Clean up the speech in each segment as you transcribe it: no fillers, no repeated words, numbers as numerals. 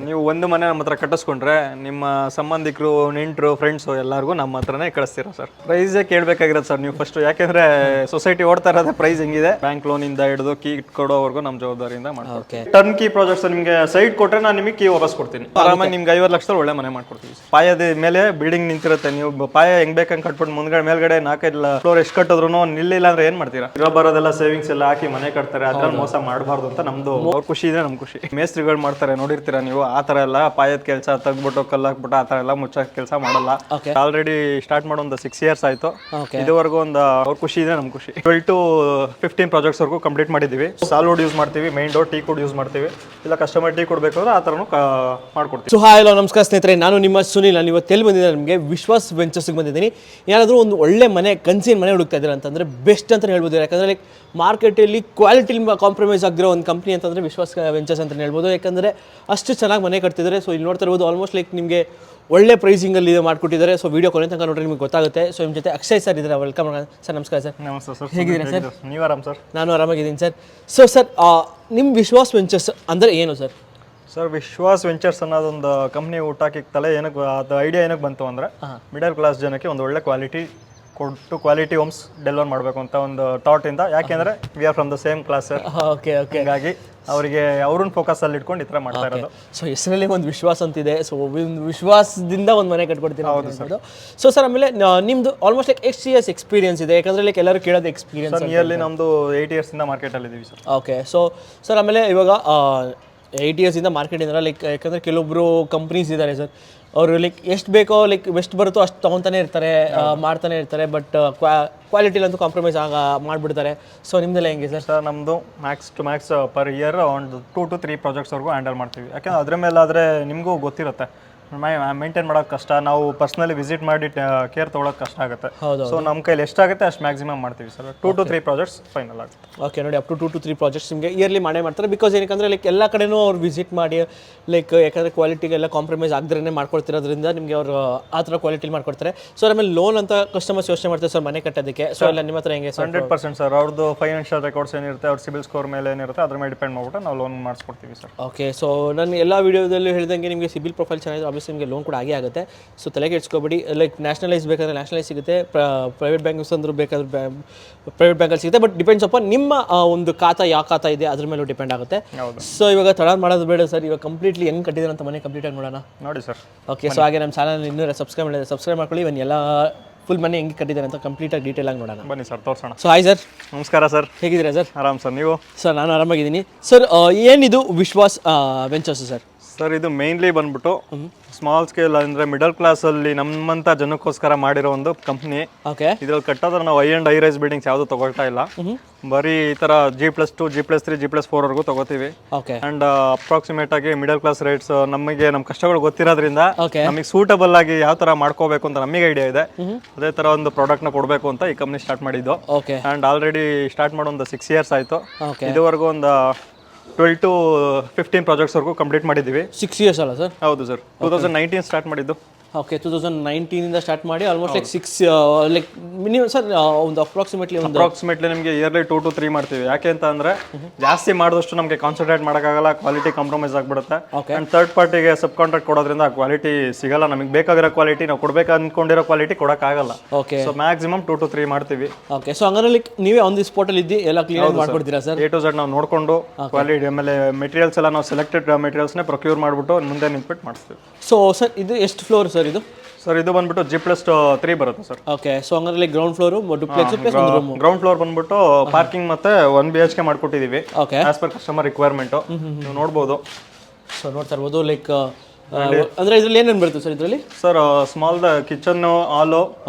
ನೀವು ಒಂದು ಮನೆ ನಮ್ಮ ಹತ್ರ ಕಟ್ಟಿಸ್ಕೊಂಡ್ರೆ ನಿಮ್ಮ ಸಂಬಂಧಿಕರು, ನೆಂಟರು, ಫ್ರೆಂಡ್ಸು ಎಲ್ಲರಿಗೂ ನಮ್ಮ ಹತ್ರನೇ ಕಳಿಸ್ತೀರಾ ಸರ್. ಪ್ರೈಸೇ ಕೇಳಬೇಕಾಗಿರೋದು ಸರ್ ನೀವು ಫಸ್ಟ್, ಯಾಕೆಂದ್ರೆ ಸೊಸೈಟಿ ಓಡ್ತಾ ಇರೋದೇ ಪ್ರೈಸ್ ಹೆಂಗಿದೆ. ಬ್ಯಾಂಕ್ ಲೋನ್ ಇಂದ ಹಿಡಿದು ಕೀ ಕೊಡೋವರೆಗೂ ನಮ್ಮ ಜವಾಬ್ದಾರಿಯಿಂದ ಮಾಡ್ತೀವಿ. ಟರ್ನ್ ಕೀ ಪ್ರಾಜೆಕ್ಟ್ಸ್ ನಿಮಗೆ ಸೈಟ್ ಕೊಟ್ರೆ ನಾನು ನಿಮಗೆ ಕೀ ವಾಪಸ್ ಕೊಡ್ತೀನಿ. ಆರಾಮಾಗಿ ನಿಮ್ಗೆ 50 ಲಕ್ಷದಲ್ಲಿ ಒಳ್ಳೆ ಮನೆ ಮಾಡ್ಕೊಡ್ತೀವಿ. ಪಾಯದ ಮೇಲೆ ಬಿಲ್ಡಿಂಗ್ ನಿಂತಿರುತ್ತೆ, ನೀವು ಪಾಯ ಹೆಂಗ್ ಬೇಕಂಗೆ ಕಟ್ಬಿಟ್ಟು ಮುಂದ್ಗಡೆ ಮೇಲ್ಗಡೆ 4-5 ಫ್ಲೋರ್ ಎಷ್ಟು ಕಟ್ಟಿದ್ರು ನಿಲ್ಲಿಲ್ಲ ಅಂದ್ರೆ ಏನ್ ಮಾಡ್ತೀರಾ? ಇರೋ ಬರೋದೆಲ್ಲ ಸೇವಿಂಗ್ಸ್ ಎಲ್ಲ ಹಾಕಿ ಮನೆ ಕಟ್ತಾರೆ, ಅದ್ರಲ್ಲಿ ಮೋಸ ಮಾಡಬಾರ್ದು ಅಂತ ನಮ್ದು. ಅವ್ರ ಖುಷಿ ಇದೆ, ನಮ್ ಖುಷಿ. ಮೇಸ್ತ್ರಿಗಳು ಮಾಡ್ತಾರೆ ನೋಡಿರ್ತೀರಾ ನೀವು, ಆ ತರ ಎಲ್ಲ ಪಾಯದ ಕೆಲಸ ತೆಗ್ಬಿಟ್ಟು ಕಲ್ಲಾಕ್ಬಿಟ್ಟು ಆ ತರ ಎಲ್ಲ ಮುಚ್ಚಕ್ ಕೆಲಸ ಮಾಡಲ್ಲ. ಆಲ್ರೆಡಿ ಸ್ಟಾರ್ಟ್ ಮಾಡೋ ಒಂದು 6 years ಆಯ್ತು. ಇದುವರೆಗೂ ಒಂದು ಅವ್ರ ಖುಷಿ ಇದೆ, ನಮ್ ಖುಷಿ. 12 to 15 ಪ್ರಾಜೆಕ್ಟ್ಸ್ ವರ್ಗೂ ಕಂಪ್ಲೀಟ್ ಮಾಡಿದೀವಿ. ಸಾಲ್ವುಡ್ ಯೂಸ್ ಮಾಡ್ತೀವಿ, main door teak wood use ಮಾಡ್ತೀವಿ. ಇಲ್ಲ ಕಸ್ಟಮರ್ ಟೀ ಕೊಡ್ಬೇಕಾದ್ರೆ ಆ ತರನು ಮಾಡ್ಕೊಡ್ತೀವಿ. ಸೊ ಹಾಯ್, ನಮಸ್ಕಾರ ಸ್ನೇಹಿತರೆ, ನಾನು ನಿಮ್ಮ ಸುನಿಲ್. ನಾನು ಇವತ್ತು ಎಲ್ಲಿ ಬಂದಿದ್ದೀನಿ, ನಿಮಗೆ ವಿಶ್ವಾಸ್ ವೆಂಚರ್ಸ್ಗೆ ಬಂದಿದ್ದೀನಿ. ಏನಾದರೂ ಒಂದು ಒಳ್ಳೆ ಮನೆ, ಕನ್ಸಿನ ಮನೆ ಹುಡುಕ್ತಾ ಇದ್ದೀರಾ ಅಂತಂದರೆ ಬೆಸ್ಟ್ ಅಂತ ಹೇಳ್ಬೋದು. ಯಾಕಂದರೆ ಲೈಕ್ ಮಾರ್ಕೆಟಲ್ಲಿ ಕ್ವಾಲಿಟಿಲಿ ಕಾಂಪ್ರಮೈಸ್ ಆಗಿರೋ ಒಂದು ಕಂಪ್ನಿ ಅಂತಂದರೆ ವಿಶ್ವಾಸ್ ವೆಂಚರ್ಸ್ ಅಂತ ಹೇಳ್ಬೋದು. ಯಾಕಂದರೆ ಅಷ್ಟು ಚೆನ್ನಾಗಿ ಮನೆ ಕಟ್ತಿದ್ದಾರೆ. ಸೊ ಇಲ್ಲಿ ನೋಡ್ತಾ ಇರ್ಬೋದು, ಆಲ್ಮೋಸ್ಟ್ ಲೈಕ್ ನಿಮಗೆ ಒಳ್ಳೆ ಪ್ರೈಸಿಂಗಲ್ಲಿ ಮಾಡಿಕೊಟ್ಟಿದ್ದಾರೆ. ಸೊ ವಿಡಿಯೋ ಕೊನೆ ತನಕ ನೋಡ್ರಿ ನಿಮಗೆ ಗೊತ್ತಾಗುತ್ತೆ. ಸೊ ನಿಮ್ಮ ಜೊತೆ ಅಕ್ಷಯ್ ಸರ್ ಇದ್ದಾರೆ, ವೆಲ್ಕಮ್ ಸರ್. ನಮಸ್ಕಾರ ಸರ್. ನಮಸ್ತೆ ಸರ್. ಹೇಗಿದ್ದೀರಾ ಸರ್? ನೀವು ಆರಾಮ್ ಸರ್? ನಾನು ಆರಾಮಾಗಿದ್ದೀನಿ ಸರ್. ಸೊ ಸರ್, ನಿಮ್ಮ ವಿಶ್ವಾಸ್ ವೆಂಚರ್ಸ್ ಅಂದರೆ ಏನು ಸರ್? ಸರ್, ವಿಶ್ವಾಸ್ ವೆಂಚರ್ಸ್ ಅನ್ನೋದೊಂದು ಕಂಪ್ನಿ ಊಟಕ್ಕಿತ್ತಲೆ ಏನಕ್ಕೆ ಅದು ಐಡಿಯಾ ಏನಕ್ಕೆ ಬಂತು ಅಂದರೆ, ಮಿಡಲ್ ಕ್ಲಾಸ್ ಜನಕ್ಕೆ ಒಂದು ಒಳ್ಳೆ ಕ್ವಾಲಿಟಿ ಕೊಟ್ಟು ಕ್ವಾಲಿಟಿ ಹೋಮ್ಸ್ ಡೆಲಿವರ್ ಮಾಡಬೇಕು ಅಂತ ಒಂದು ಥಾಟ್ ಇಂದ. ಯಾಕೆಂದ್ರೆ we are from the same class. Okay okay. ಹಾಗಾಗಿ ಅವರಿಗೆ ಅವ್ರನ್ನ ಫೋಕಸ್ ಅಲ್ಲಿ ಇಟ್ಕೊಂಡು ಈ ಥರ ಮಾಡ್ತಾ ಇರೋದು. ಸೊ ಹೆಸರಲ್ಲಿ ಒಂದು ವಿಶ್ವಾಸ ಅಂತಿದೆ. ಸೊ ಒಂದು ವಿಶ್ವಾಸದಿಂದ ಒಂದು ಮನೆ ಕಟ್ಕೊಡ್ತೀನಿ. ಹೌದು ಸರ್. ಸೊ ಸರ್, ಆಮೇಲೆ ನಿಮ್ದು ಆಲ್ಮೋಸ್ಟ್ ಲೈಕ್ ಎಷ್ಟು ಇಯರ್ಸ್ ಎಕ್ಸ್ಪೀರಿಯನ್ಸ್ ಇದೆ? ಯಾಕಂದ್ರೆ ಲೈಕ್ ಎಲ್ಲರೂ ಕೇಳೋದು ಎಕ್ಸ್ಪೀರಿಯನ್ಸ್. ನಿಯರ್ಲಿ ನಮ್ಮದು 8 years ಇಂದ ಮಾರ್ಕೆಟಲ್ಲಿ ಇದ್ದೀವಿ ಸರ್. ಓಕೆ. ಸೊ ಸರ್, ಆಮೇಲೆ ಇವಾಗ 8 years ಇಂದ ಮಾರ್ಕೆಟ್ ಇದ್ದಾರೆ. ಲೈಕ್ ಯಾಕಂದರೆ ಕೆಲವೊಬ್ಬರು ಕಂಪ್ನೀಸ್ ಇದ್ದಾರೆ ಸರ್, ಅವರು ಲೈಕ್ ಎಷ್ಟು ಬೇಕೋ ಲೈಕ್ ಎಷ್ಟು ಬರುತ್ತೋ ಅಷ್ಟು ತೊಗೊತಾನೆ ಇರ್ತಾರೆ, ಮಾಡ್ತಾನೆ ಇರ್ತಾರೆ. ಬಟ್ ಕ್ವಾಲಿಟಿಲಂತೂ ಕಾಂಪ್ರಮೈಸ್ ಮಾಡಿಬಿಡ್ತಾರೆ. ಸೊ ನಿಮ್ಮದೆಲ್ಲ ಹೆಂಗೆ ಸರ್? ಸರ್, ನಮ್ಮದು max to max per year ಒಂದು 2 to 3 ಪ್ರಾಜೆಕ್ಟ್ಸ್ವರೆಗೂ ಹ್ಯಾಂಡಲ್ ಮಾಡ್ತೀವಿ. ಯಾಕೆಂದ್ರೆ ಅದ್ರ ಮೇಲಾದರೆ ನಿಮಗೂ ಗೊತ್ತಿರುತ್ತೆ, ಮೇಂಟೈನ್ ಮಾಡೋದು ಕಷ್ಟ. ನಾವು ಪರ್ಸ್ನಲಿ ವಿಸಿಟ್ ಮಾಡಿ ಕೇರ್ ತೊಗೊಳೋದು ಕಷ್ಟ ಆಗುತ್ತೆ. ಸೊ ನಮ್ಮ ಕೈಲಿ ಎಷ್ಟಾಗುತ್ತೆ ಅಷ್ಟು ಮ್ಯಾಕ್ಸಿಮಮ್ ಮಾಡ್ತೀವಿ ಸರ್. 2 to 3 ಪ್ರಾಜೆಕ್ಟ್ಸ್ ಫೈನಲ್ ಆಗುತ್ತೆ. ಓಕೆ, ನೋಡಿ, ಅಪ್ ಟು 2 to 3 ಪ್ರಾಜೆಕ್ಟ್ಸ್ ನಿಮಗೆ ಇಯರ್ಲಿ ಮಾಡೇ ಮಾಡ್ತಾರೆ. ಬಿಕಾಸ್ ಏನಕ್ಕೆ ಲೈಕ್ ಎಲ್ಲ ಕಡೆನೂ ಅವ್ರು ವಿಸಿಟ್ ಮಾಡಿ ಲೈಕ್ ಯಾಕಂದರೆ ಕ್ವಾಲಿಟಿಗೆಲ್ಲ ಕಾಂಪ್ರಮೈಸ್ ಆಗದ್ರೇ ಮಾಡ್ಕೊಡ್ತಿರೋದ್ರಿಂದ ನಿಮಗೆ ಅವರು ಆ ಥರ ಕ್ವಾಲಿಟಿಲಿ ಮಾಡ್ಕೊಡ್ತಾರೆ. ಸೊ ಆಮೇಲೆ ಲೋನ್ ಅಂತ ಕಸ್ಟಮರ್ಸ್ ಯೋಚನೆ ಮಾಡ್ತಾರೆ ಸರ್ ಮನೆ ಕಟ್ಟೋದಕ್ಕೆ. ಸೊ ಎಲ್ಲ ನಿಮ್ಮ ಹತ್ರ ಹೆಂಗೆ ಸರ್? 100% ಸರ್. ಅವ್ರದ್ದು ಫೈನಾನ್ಷಿಯಲ್ ರೆಕಾರ್ಡ್ಸ್ ಏನಿರುತ್ತೆ, ಅವ್ರ ಸಿಬಿಲ್ ಸ್ಕೋರ್ ಮೇಲೆ ಏನಿರುತ್ತೆ ಅದ್ರ ಮೇಲೆ ಡಿಪೆಂಡ್ ಮಾಡ್ಬಿಟ್ಟು ನಾವು ಲೋನ್ ಮಾಡಿಸ್ಕೊಡ್ತೀವಿ ಸರ್. ಓಕೆ. ಸೊ ನಾನು ಎಲ್ಲ ವೀಡಿಯೋದಲ್ಲೂ ಹೇಳಿದಂಗೆ ನಿಮಗೆ ಸಿಬಿಲ್ ಪ್ರೊಫೈಲ್ ಚೆನ್ನಾಗಿದೆ, ಆಬ್ವಿಯಸ್ಲಿ ನಿಮಗೆ ಲೋನ್ ಕೂಡ ಆಗುತ್ತೆ. ಸೊ ತಲೆಗೆ ಇಟ್ಸ್ಕೊಬೇಡಿ. ಲೈಕ್ ನ್ಯಾಷನಲೈಸ್ ಬೇಕಾದ್ರೆ ನ್ಯಾಷನಲೈಸ್ ಸಿಗುತ್ತೆ, ಪ್ರೈವೇಟ್ ಬ್ಯಾಂಕ್ಸ್ ಅಂದ್ರೂ ಬೇಕಾದ್ರೆ ಪ್ರೈವೇಟ್ ಬ್ಯಾಂಕಲ್ಲಿ ಸಿಗುತ್ತೆ. ಬಟ್ ಡಿಪೆಂಡ್ಸ್ ಅಪಾನ್ ನಿಮ್ಮ ಒಂದು ಖಾತಾ ಯಾವ ಖಾತಾ ಇದೆ ಅದ್ರ ಮೇಲೂ ಡಿಪೆಂಡ್ ಆಗುತ್ತೆ. ಸೊ ಇವಾಗ ತಡ ಮಾಡೋದು ಬೇಡ ಸರ್, ಇವಾಗ ಕಂಪ್ಲೀಟ್ಲಿ ಹೆಂಗೆ ಕಟ್ಟಿದ್ರೆ ಅಂತ ಮನೆ ಕಂಪ್ಲೀಟ್ ಆಗಿ ನೋಡೋಣ. ನೋಡಿ ಸರ್. ಓಕೆ. ಸೊ ಹಾಗೆ ನಮ್ಮ ಚಾನಲ್ ಇನ್ನೂ ಸಬ್ಸ್ಕ್ರೈಬ್ ಮಾಡ್ಕೊಳ್ಳಿ. ಇವನ್ ಎಲ್ಲ ಫುಲ್ ಮನೆ ಹೆಂಗೆ ಕಟ್ಟಿದ್ದಾರೆ ಅಂತ ಕಂಪ್ಲೀಟಾಗಿ ಡೀಟೇಲ್ ಆಗಿ ನೋಡೋಣ. ಬನ್ನಿ ಸರ್, ತೋರಿಸೋಣ. So hi sir. ನಮಸ್ಕಾರ ಸರ್. ಹೇಗಿದ್ದೀರಾ ಸರ್? ಆರಾಮ್ ಸರ್, ನೀವು? ಸರ್ ನಾನು ಆರಾಮಾಗಿದ್ದೀನಿ ಸರ್. ಏನಿದು ವಿಶ್ವಾಸ್ ವೆಂಚರ್ಸ್ ಸರ್? ಸರ್, ಇದು ಮೇನ್ಲಿ ಬಂದ್ಬಿಟ್ಟು ಸ್ಮಾಲ್ ಸ್ಕೇಲ್ ಅಂದರೆ ಮಿಡಲ್ ಕ್ಲಾಸಲ್ಲಿ ನಮ್ಮಂಥ ಜನಕ್ಕೋಸ್ಕರ ಮಾಡಿರೋ ಒಂದು ಕಂಪ್ನಿ. ಓಕೆ. ಇದ್ರಲ್ಲಿ ಕಟ್ಟೋದ್ರೆ ನಾವು ಹೈ ರೈಸ್ ಬಿಲ್ಡಿಂಗ್ಸ್ ಯಾವುದು ತಗೊಳ್ತಾ ಇಲ್ಲ. ಬರೀ ಈ ಥರ G+2, G+3, G+4 ವರೆಗೂ ತಗೋತೀವಿ. ಓಕೆ. ಅಂಡ್ ಅಪ್ರಾಕ್ಸಿಮೇಟ್ ಆಗಿ ಮಿಡಲ್ ಕ್ಲಾಸ್ ರೇಟ್ಸ್ ನಮಗೆ ನಮ್ಮ ಕಷ್ಟಗಳು ಗೊತ್ತಿರೋದ್ರಿಂದ ಓಕೆ ನಮಗೆ ಸೂಟಬಲ್ ಆಗಿ ಯಾವ ಥರ ಮಾಡ್ಕೋಬೇಕು ಅಂತ ನಮಗೆ ಐಡಿಯಾ ಇದೆ. ಅದೇ ಥರ ಒಂದು ಪ್ರಾಡಕ್ಟ್ನ ಕೊಡಬೇಕು ಅಂತ ಈ ಕಂಪ್ನಿ ಸ್ಟಾರ್ಟ್ ಮಾಡಿದ್ದು. ಓಕೆ. ಆ್ಯಂಡ್ ಆಲ್ರೆಡಿ ಸ್ಟಾರ್ಟ್ ಮಾಡೋ ಒಂದು 6 years ಆಯಿತು. ಓಕೆ. ಇದುವರೆಗೂ ಒಂದು 12 to 15 ಪ್ರಾಜೆಕ್ಟ್ಸ್ವರೆಗೂ ಕಂಪ್ಲೀಟ್ ಮಾಡಿದ್ದೀವಿ. 6 years ಅಲ್ಲ ಸರ್? ಹೌದು ಸರ್. 2019 ಸ್ಟಾರ್ಟ್ ಮಾಡಿದ್ದು. ಓಕೆ. 2019 ಸ್ಟಾರ್ಟ್ ಮಾಡಿ almost like 6 like minimum sir ಒಂದು ಅಪ್ರಾಕ್ಸಿಮೇಟ್ಲಿ ನಿಮಗೆ ಇಯರ್ಲಿ 2 to 3 ಮಾಡ್ತೀವಿ. ಯಾಕೆ ಅಂತ ಅಂದರೆ ಜಾಸ್ತಿ ಮಾಡಿದಷ್ಟು ನಮಗೆ ಕಾನ್ಸಂಟ್ರೇಟ್ ಮಾಡೋಕ್ಕಾಗಲ್ಲ, ಕ್ವಾಲಿಟಿ ಕಾಂಪ್ರಮೈಸ್ ಆಗಿಬಿಡುತ್ತೆ. ಆ್ಯಂಡ್ ಥರ್ಡ್ ಪಾರ್ಟಿಗೆ ಸಬ್ ಕಾಂಟ್ರಾಕ್ಟ್ ಕೊಡೋದ್ರಿಂದ ಆ ಕ್ವಾಲಿಟಿ ಸಿಗಲ್ಲ. ನಮಗೆ ಬೇಕಾಗಿರೋ ಕ್ವಾಲಿಟಿ ನಾವು ಕೊಡಬೇಕು ಅಂದ್ಕೊಂಡಿರೋ ಕ್ವಾಲಿಟಿ ಕೊಡೋಕ್ಕಾಗಲ್ಲ. ಓಕೆ. ಸೊ ಮ್ಯಾಕ್ಸಿಮಮ್ 2 to 3 ಮಾಡ್ತೀವಿ. ಓಕೆ. ಸೊ ಹಂಗಾರೆ ಲೈಕ್ ನೀವೇ ಆನ್ ದಿ ಸ್ಪಾಟಲ್ಲಿ ಇದ್ದು ಎಲ್ಲ ಕ್ಲೀನ್ ಮಾಡ್ಕೊಡ್ತೀರಾ ಸರ್? A to Z ನಾವು ನೋಡಿಕೊಂಡು ಕ್ವಾಲಿಟಿ ಆಮೇಲೆ ಮೆಟೀರಿಯಲ್ಸ್ ಎಲ್ಲ ನಾವು ಸೆಲೆಕ್ಟೆಡ್ ಮೆಟೀರಿಯಲ್ಸ್ನೇ ಪ್ರೊಕ್ಯೂರ್ ಮಾಡಿಬಿಟ್ಟು ಮುಂದೆ ನಿಂತ್ಬಿಟ್ಟು ಮಾಡಿಸ್ತೀವಿ. ಸೊ ಸರ್, ಇದು ಎಷ್ಟು ಫ್ಲೋರ್ ಸರ್ ಇದು? ಸರ್, ಇದು ಬಂದ್ಬಿಟ್ಟು G+3 ಬರುತ್ತೆ ಸರ್. ಓಕೆ. ಸೊ ಹಂಗಾರೆ like ground floor, duplex plus ಒಂದು ರೂಮ್. ಗ್ರೌಂಡ್ ಫ್ಲೋರ್ ಬಂದ್ಬಿಟ್ಟು ಪಾರ್ಕಿಂಗ್ ಮತ್ತೆ 1 BHK ಮಾಡ್ಕೊಟ್ಟಿದ್ದೀವಿ. Okay. As per customer requirement ನೀವು ನೋಡ್ಬೋದು. ಸೊ ನೋಡ್ತಾ ಇರ್ಬೋದು ಲೈಕ್ ಅಂದರೆ ಇದರಲ್ಲಿ ಏನೇನು ಬರುತ್ತೆ ಸರ್ ಇದರಲ್ಲಿ? ಸರ್, ಸ್ಮಾಲ್ ಕಿಚನ್, ಹಾಲು,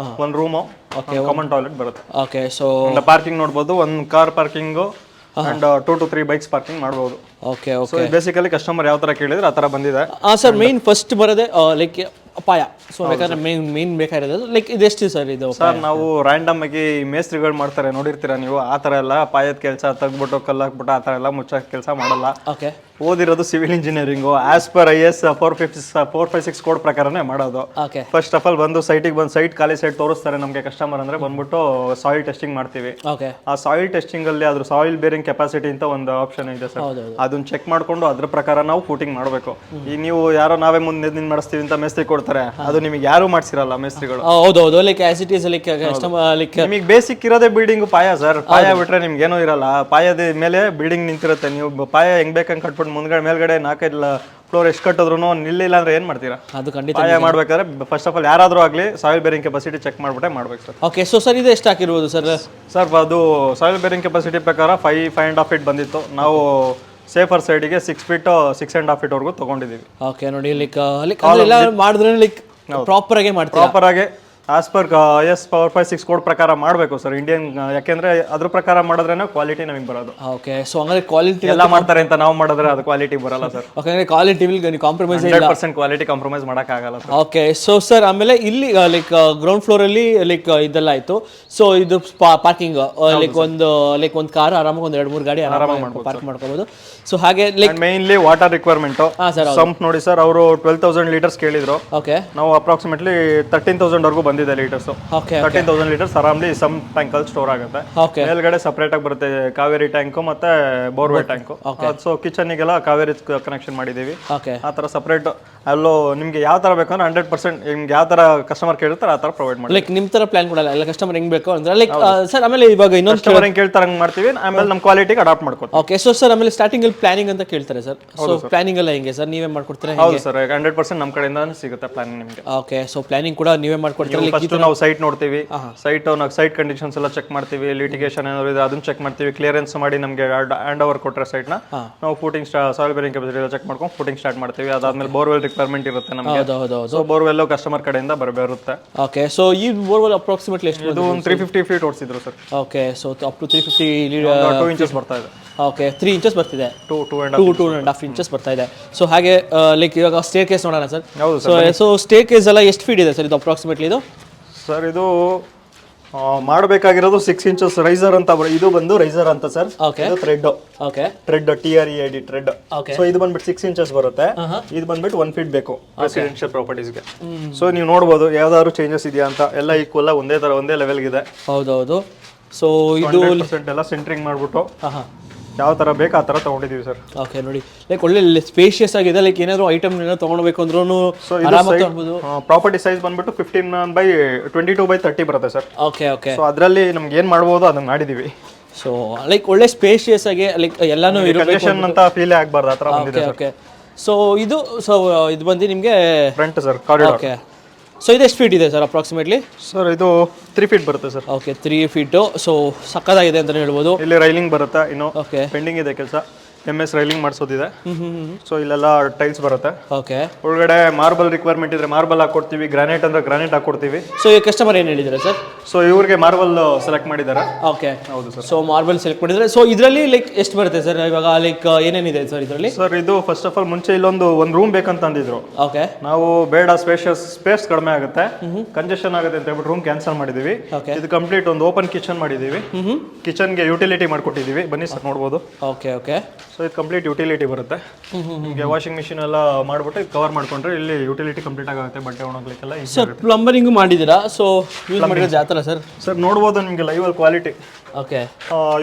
ಒಂದು ರೂಮು, ಕಾಮನ್ ಟಾಯ್ಲೆಟ್ ಬರುತ್ತೆ. ಓಕೆ. ಸೊ ಪಾರ್ಕಿಂಗ್ ನೋಡ್ಬೋದು, ಒಂದು car parking and 2 to 3 bikes parking ಮಾಡ್ಬೋದು. ಓಕೆ. ಸೊ ಬೇಸಿಕಲಿ ಕಸ್ಟಮರ್ ಯಾವ ಥರ ಕೇಳಿದ್ರೆ ಆ ಥರ ಬಂದಿದೆ. ಸರ್, ಮೇನ್ ಫಸ್ಟ್ ಬರೋದೇ ಲೈಕ್ ಅಪಾಯ. ಸೊ ಬೇಕಾದ್ರೆ ಮೇನ್ ಬೇಕಾಗಿರೋದು ಲೈಕ್ ಇದೆಷ್ಟು ಸರ್ ಇದು? ಸರ್, ನಾವು ರ್ಯಾಂಡಮ್ ಆಗಿ ಮೇಸ್ತ್ರಿಗಳು ಮಾಡ್ತಾರೆ ನೋಡಿರ್ತೀರಾ ನೀವು, ಆ ಥರ ಎಲ್ಲ ಪಾಯದ ಕೆಲಸ ತೆಗ್ಬಿಟ್ಟು ಕಲ್ಲಾಕ್ಬಿಟ್ಟು ಆ ಥರ ಎಲ್ಲ ಮುಚ್ಚೋ ಕೆಲಸ ಮಾಡಲ್ಲ. ಓಕೆ. ಓದಿರೋದು civil engineering as per IS 456 code ಪ್ರಕಾರನೇ ಮಾಡೋದು. ಓಕೆ ಫಸ್ಟ್ ಆಫ್ ಆಲ್ ಬಂದು ಸೈಟಿಗೆ ಬಂದು ಖಾಲಿ ಸೈಟ್ ತೋರಿಸ್ತಾರೆ ನಮಗೆ ಕಸ್ಟಮರ್ ಅಂದ್ರೆ ಬಂದ್ಬಿಟ್ಟು ಸಾಯಿಲ್ ಟೆಸ್ಟಿಂಗ್ ಮಾಡ್ತೀವಿ. ಓಕೆ ಆ ಸಾಯಿಲ್ ಟೆಸ್ಟಿಂಗ್ ಅಲ್ಲಿ ಅದ್ರ ಸಾಯಿಲ್ ಬೇರಿಂಗ್ ಕೆಪಾಸಿಟಿ ಅಂತ ಒಂದು ಆಪ್ಷನ್ ಇದೆ ಸರ್. ಹೌದು ಅದನ್ನ ಚೆಕ್ ಮಾಡ್ಕೊಂಡು ಅದ್ರ ಪ್ರಕಾರ ನಾವು ಫೂಟಿಂಗ್ ಮಾಡಬೇಕು. ಈಗ ನೀವು ಯಾರೋ ನಾವೇ ಮುಂದೆ ನಿಂತು ಮಾಡಿಸ್ತೀವಿ ಅಂತ ಮೇಸ್ತ್ರಿ ಕೊಡ್ತಾರೆ, ಅದು ನಿಮಗೆ ಯಾರು ಮಾಡ್ಸಿರಲ್ಲ ಮೇಸ್ತ್ರಿಗಳು. ಹೌದು like as it is like like ನಿಮಗೆ ಬೇಸಿಕ್ ಇರೋದೇ ಬಿಲ್ಡಿಂಗ್ ಪಾಯ ಸರ್. ಪಾಯ ಬಿಟ್ರೆ ನಿಮ್ಗೆ ಏನೂ ಇರಲ್ಲ. ಪಾಯದ ಮೇಲೆ ಬಿಲ್ಡಿಂಗ್ ನಿಂತಿರುತ್ತೆ. ನೀವು ಪಾಯ ಹೆಂಗ್ ಬೇಕಂಗ್ ಕಟ್ಬಿಟ್ಟು ಮುಂದ್ಗಡೆ ಮೇಲ್ಗಡೆ 4-5 ಫ್ಲೋರ್ ಎಷ್ಟು ಕಟ್ಟಿದ್ರು ನಿಲ್ಲಿಲ್ಲ ಅಂದ್ರೆ ಏನ್ ಮಾಡ್ತೀರಾ? ಅದು ಖಂಡಿತ ಪಾಯ ಮಾಡ್ಬೇಕಾದ್ರೆ ಫಸ್ಟ್ ಆಫ್ ಆಲ್ ಯಾರಾದ್ರೂ ಆಗ್ಲಿ ಸಾಯಿಲ್ ಬೇರಿಂಗ್ ಕೆಪಾಸಿಟಿ ಚೆಕ್ ಮಾಡ್ಬಿಟ್ಟೆ ಮಾಡ್ಬೇಕು ಸರ್. ಓಕೆ ಸೊ ಸರ್ ಇದು ಎಷ್ಟು ಹಾಕಿರ್ಬೋದು ಸರ್? ಸರ್ ಅದು ಸಾಯಿಲ್ ಬೇರಿಂಗ್ ಕೆಪಾಸಿಟಿ ಪ್ರಕಾರ 5.5 ಫೀಟ್ ಬಂದಿತ್ತು. ನಾವು ಸೇಫರ್ ಸೈಡಿಗೆ 6 ಫೀಟ್ 6.5 ಫೀಟ್ ವರೆಗೂ ತಗೊಂಡಿದ್ದೀವಿ. ಓಕೆ ನೋಡಿ ಲೈಕ್ ಎಲ್ಲ ಮಾಡಿದ್ರೆ ಲೈಕ್ ಪ್ರಾಪರ್ ಆಗಿ ಮಾಡ್ತೀರಾ? ಪ್ರಾಪರ್ ಆಗಿ ಆಸ್ ಪರ್ IS 456 ಕೋಡ್ ಪ್ರಕಾರ ಮಾಡಬೇಕು ಸರ್ ಇಂಡಿಯನ್. ಯಾಕೆಂದ್ರೆ ಅದ್ರ ಪ್ರಕಾರ ಮಾಡಿದ್ರೇನೆ ಕ್ವಾಲಿಟಿ ನಮಗೆ ಬರೋದು. ಓಕೆ ಸೊ ಹಂಗಾದ್ರೆ ಕ್ವಾಲಿಟಿ ಎಲ್ಲ ಮಾಡ್ತಾರೆ ಅಂತ ನಾವು ಮಾಡಿದ್ರೆ ಅದು ಕ್ವಾಲಿಟಿ ಬರಲ್ಲ ಸರ್. ಓಕೆ ಅಂದ್ರೆ quality will compromise 100% quality compromise ಮಾಡೋಕ್ಕಾಗಲ್ಲ ಸರ್. ಓಕೆ ಸೊ ಸರ್ ಆಮೇಲೆ ಇಲ್ಲಿ ಲೈಕ್ ಗ್ರೌಂಡ್ ಫ್ಲೋರ್ ಅಲ್ಲಿ ಲೈಕ್ ಇದೆಲ್ಲ ಆಯ್ತು. ಸೊ ಇದು ಪಾರ್ಕಿಂಗ್ ಲೈಕ್ ಒಂದು ಕಾರ್ ಆರಾಮಾಗಿ ಒಂದು 2-3 ಗಾಡಿ ಆರಾಮಾಗಿ ಪಾರ್ಕ್ ಮಾಡ್ಕೋಬಹುದು. ಸೊ ಹಾಗೆ like mainly water requirement sump ನೋಡಿ ಸರ್. ಅವರು 12,000 ಲೀಟರ್ಸ್ ಕೇಳಿದ್ರು. ಓಕೆ ನಾವು ಅಪ್ರಾಕ್ಸಿಮೇಟ್ಲಿ 13,000 ವರೆಗೂ ಬಂದಿದೆ ಲೀಟರ್ಸ್. ಓಕೆ 13,000 ಲೀಟರ್ಸ್ ಆರಾಮ್ಲಿ ಸಮ್ ಟ್ಯಾಂಕ್ ಅಲ್ಲಿ ಸ್ಟೋರ್ ಆಗುತ್ತೆ. ಓಕೆ ಮೇಲ್ಗಡೆ ಸಪರೇಟ್ ಆಗಿ ಬರುತ್ತೆ ಕಾವೇರಿ ಟ್ಯಾಂಕ್ ಮತ್ತೆ ಬೋರ್ವೆಲ್ ಟ್ಯಾಂಕ್. ಸೊ ಕಿಚನ್ ಗೆಲ್ಲ ಕಾವೇರಿ ಕನೆಕ್ಷನ್ ಮಾಡಿದೀವಿ. ಓಕೆ ಆ ತರ ಸಪರೇಟ್ ಅಲ್ಲೋ ನಿಮ್ಗೆ ಯಾವ ತರ ಬೇಕಂದ್ರೆ 100% ನಿಮ್ಗೆ ಯಾವ ತರ ಕಸ್ಟಮರ್ ಕೇಳ್ತಾರೆ ಆ ತರ ಪ್ರೊವೈಡ್ ಮಾಡಿ. ಲೈಕ್ ನಿಮ್ ತರ ಪ್ಲಾನ್ ಕೊಡಲ್ಲ, ಎಲ್ಲ ಕಸ್ಟಮರ್ ಹೆಂಗ್ ಬೇಕು ಅಂದ್ರೆ ಲೈಕ್ ಸರ್. ಆಮೇಲೆ ಇವಾಗ ಇನ್ನೊಂದು ಕಸ್ಟಮರ್ ಹೆಂಗ್ ಕೇಳ್ತಾರೆ ಹಂಗ್ ಮಾಡ್ತೀವಿ. ಆಮೇಲೆ ನಮ್ಮ ಕ್ವಾಲಿಟಿಗೆ ಅಡಾಪ್ಟ್ ಮಾಡ್ಕೊತೀವಿ. ಓಕೆ ಸೊ ಸರ್ ಆಮೇಲೆ ಸ್ಟಾರ್ಟಿಂಗ್ ಅಲ್ಲಿ ಪ್ಲಾನಿಂಗ್ ಅಂತ ಕೇಳ್ತಾರೆ ಸರ್. ಸೊ ಪ್ಲಾನಿಂಗ್ ಎಲ್ಲ ಹೆಂಗೆ ಸರ್? ನೀವೇ ಮಾಡ್ಕೊಡ್ತೀರಾ? ಹೌದು ಸರ್ 100% ನಮ್ಮ ಕಡೆಯಿಂದ ಸಿಗುತ್ತೆ ಪ್ಲಾನಿಂಗ್ ನಿಮಗೆ. ಓಕೆ ಸೊ ಪ್ಲಾನಿಂಗ್ ಕೂಡ ನೀವೇ ಮಾಡ್ಕೊಡ್ತೀರಾ? ಫಸ್ಟ್ ನಾವು ಸೈಟ್ ನೋಡ್ತೀವಿ. ಸೈಟ್ ಕಂಡೀಷನ್ಸ್ ಎಲ್ಲ ಚೆಕ್ ಮಾಡ್ತೀವಿ. ಲಿಟಿಗೇಷನ್ ಏನಾದ್ರು ಇದೆ ಅದನ್ನ ಚೆಕ್ ಮಾಡ್ತೀವಿ. ಕ್ಲಿಯರೆನ್ಸ್ ಮಾಡಿ ನಮಗೆ ಹ್ಯಾಂಡ್ ಓವರ್ ಕೊಟ್ಟರೆ ಸೈಟ್ನ ನಾವು ಫೂಟಿಂಗ್ ಸಾಯಿಲ್ ಬೇರಿಂಗ್ ಕೆಪಾಸಿಟಿ ಎಲ್ಲ ಚೆಕ್ ಮಾಡ್ಕೊಂಡು ಫೂಟಿಂಗ್ ಸ್ಟಾರ್ಟ್ ಮಾಡ್ತೀವಿ. ಅದಾದ್ಮೇಲೆ ಬೋರ್ವೆಲ್ ರಿಕ್ವೈರ್ಮೆಂಟ್ ಇರುತ್ತೆ ನಮಗೆ. ಸೊ ಬೋರ್ವೆಲ್ ಕಸ್ಟಮರ್ ಕಡೆಯಿಂದ ಬರುತ್ತೆ. ಓಕೆ ಸೊ ಈ ಬೋರ್ವೆಲ್ ಅಪ್ರಾಕ್ಸಿಮೇಟ್ಲಿ ಎಷ್ಟು? ಇದು 350 ಫೀಟ್ ಓಡಿಸಿದ್ರು sir. Okay so up to 350 2 inches ಬರ್ತಾ ಇದೆ. ಓಕೆ 3 ಇಂಚಸ್ ಬರ್ತಿದೆ. 2.5 ಇಂಚಸ್ ಬರ್ತಾ ಇದೆ. ಸೊ ಹಾಗೆ ಲೈಕ್ ಇವಾಗ ಸ್ಟೇರ್ ಕೇಸ್ ನೋಡೋಣ ಸರ್. ಸೊ ಸ್ಟೇರ್ ಕೇಸ್ ಎಲ್ಲ ಎಷ್ಟು ಫೀಟ್ ಇದೆ ಸರ್ ಇದು ಅಪ್ರಾಕ್ಸಿಮೇಟ್ಲಿ? ಇದು ಸರ್ ಇದು ಮಾಡಬೇಕಾಗಿರೋದು 6 ಇಂಚಸ್ ರೈಸರ್ ಅಂತ. ಇದು ಬಂದು ರೈಸರ್ ಅಂತ ಸರ್. ಇದು thread. Okay thread TRED thread. So ಇದು ಬಂದ್ಬಿಟ್ಟು 6 ಇಂಚಸ್ ಬರುತ್ತೆ. ಇದು ಬಂದ್ಬಿಟ್ಟು 1 ಫೀಟ್ ಬೇಕು ರೆಸಿಡೆನ್ಷಿಯಲ್ ಪ್ರಾಪರ್ಟೀಸ್ಗೆ. ಸೊ ನೀವು ನೋಡ್ಬೋದು ಯಾವ್ದಾದ್ರು ಚೇಂಜಸ್ ಇದೆಯಾ ಅಂತ. ಎಲ್ಲ ಈಕ್ವಲ್ ಒಂದೇ ಲೆವೆಲ್ ಇದೆ. ಹೌದೌದು. ಸೊ ಇದು 100% ಎಲ್ಲ ಸೆಂಟ್ರಿಂಗ್ ಮಾಡ್ಬಿಟ್ಟು ಯಾವ ತರ ಬೇಕು ಆ ತರ ತಗೊಂಡಿದೀವಿ ಸರ್. ಓಕೆ ನೋಡಿ ಲೈಕ್ ಒಳ್ಳೆ ಸ್ಪೇಷಿಯಸ್ ಆಗಿದೆ. ಲೈಕ್ ಏನಾದ್ರು ಐಟಮ್ ಏನಾದ್ರು ತಗೊಳ್ಬೇಕು ಅಂದ್ರೂ ಆರಾಮಾಗಿ ತಗೊಳ್ಬಹುದು. ಪ್ರಾಪರ್ಟಿ ಸೈಜ್ ಬಂದ್ಬಿಟ್ಟು 15/22/30 ಬರುತ್ತೆ ಸರ್. ಓಕೆ ಓಕೆ ಸೊ ಅದರಲ್ಲಿ ನಮ್ಗೆ ಏನ್ ಮಾಡ್ಬೋದು ಅದನ್ನ ಮಾಡಿದೀವಿ. ಸೊ ಲೈಕ್ ಒಳ್ಳೆ ಸ್ಪೇಷಿಯಸ್ ಆಗಿ ಲೈಕ್ ಎಲ್ಲಾನು ಕಂಜೆಷನ್ ಅಂತ ಫೀಲ್ ಆಗಬಾರ್ದು ಆ ತರ ಬಂದಿದೆ ಸರ್. ಓಕೆ ಸೊ ಇದು ಬಂದು ನಿಮಗೆ front sir corridor. Okay so ಇದು ಎಷ್ಟು ಫೀಟ್ ಇದೆ ಸರ್ ಅಪ್ರಾಕ್ಸಿಮೇಟ್ಲಿ? ಸರ್ ಇದು 3 ಫೀಟ್ ಬರುತ್ತೆ ಸರ್. Okay 3 feet. ಸೊ ಸಕ್ಕದಾಗಿದೆ ಅಂತ ಹೇಳ್ಬೋದು. ಇಲ್ಲಿ ರೈಲಿಂಗ್ ಬರುತ್ತೆ. ಇನ್ನು ಓಕೆ ಪೆಂಡಿಂಗ್ ಇದೆ ಕೆಲಸ. MS ರೈಲಿಂಗ್ ಮಾಡಿಸೋದಿದೆ. ಸೊ ಇಲ್ಲೆಲ್ಲ ಟೈಲ್ಸ್ ಬರುತ್ತೆ. ಓಕೆ ಒಳಗಡೆ ಮಾರ್ಬಲ್ ರಿಕ್ವೈರ್ಮೆಂಟ್ ಇದ್ರೆ ಮಾರ್ಬಲ್ ಹಾಕೊಡ್ತೀವಿ. ಗ್ರಾನೈಟ್ ಅಂದ್ರೆ ಗ್ರಾನೈಟ್ ಹಾಕೊಡ್ತೀವಿ. ಸೊ ಈ ಕಸ್ಟಮರ್ ಏನು ಹೇಳಿದ್ದಾರೆ ಸರ್? ಸೊ ಇವ್ರಿಗೆ ಮಾರ್ಬಲ್ ಸೆಲೆಕ್ಟ್ ಮಾಡಿದ್ದಾರೆ. ಓಕೆ ಹೌದು ಸರ್. ಸೊ ಮಾರ್ಬಲ್ ಸೆಲೆಕ್ಟ್ ಮಾಡಿದ್ರೆ ಸೊ ಇದರಲ್ಲಿ ಲೈಕ್ ಎಷ್ಟು ಬರುತ್ತೆ ಸರ್ ಇವಾಗ? ಲೈಕ್ ಏನೇನಿದೆ ಸರ್ ಇದರಲ್ಲಿ? ಸರ್ ಇದು ಫಸ್ಟ್ ಆಫ್ ಆಲ್ ಮುಂಚೆ ಇಲ್ಲೊಂದು ರೂಮ್ ಬೇಕಂತ ಅಂದಿದ್ರು. ಓಕೆ ನಾವು ಬೇಡ ಸ್ಪೇಸ್ ಕಡಿಮೆ ಆಗುತ್ತೆ, ಕಂಜೆಷನ್ ಆಗುತ್ತೆ ಅಂತ ಹೇಳ್ಬಿಟ್ಟು ರೂಮ್ ಕ್ಯಾನ್ಸಲ್ ಮಾಡಿದೀವಿ. ಇದು ಕಂಪ್ಲೀಟ್ ಒಂದು ಓಪನ್ ಕಿಚನ್ ಮಾಡಿದೀವಿ. ಕಿಚನ್ಗೆ ಯುಟಿಲಿಟಿ ಮಾಡ್ಕೊಟ್ಟಿದೀವಿ. ಬನ್ನಿ ಸರ್ ನೋಡ್ಬೋದು. ಓಕೆ ಓಕೆ ಸೊ ಇದು ಕಂಪ್ಲೀಟ್ ಯುಟಿಲಿಟಿ ಬರುತ್ತೆ. ನಿಮಗೆ ವಾಷಿಂಗ್ ಮಿಷಿನ್ ಎಲ್ಲ ಮಾಡ್ಬಿಟ್ಟು ಕವರ್ ಮಾಡ್ಕೊಂಡ್ರೆ ಇಲ್ಲಿ ಯುಟಿಲಿಟಿ ಕಂಪ್ಲೀಟ್ ಆಗುತ್ತೆ. ಬಟ್ಟೆ ಒಣಗ್ಲಿಕ್ಕೆಲ್ಲ. ಸರ್ ಪ್ಲಂಬರಿಂಗ್ ಮಾಡಿದ್ದೀರಾ? ಸೊ ಯೂಸ್ ಮಾಡಿದ್ರೆ ಜಾತರ ಸರ್? ಸರ್ ನೋಡ್ಬೋದು ನಿಮಗೆ ಲೈವ್ ಅಲ್ಲಿ ಕ್ವಾಲಿಟಿ. ಓಕೆ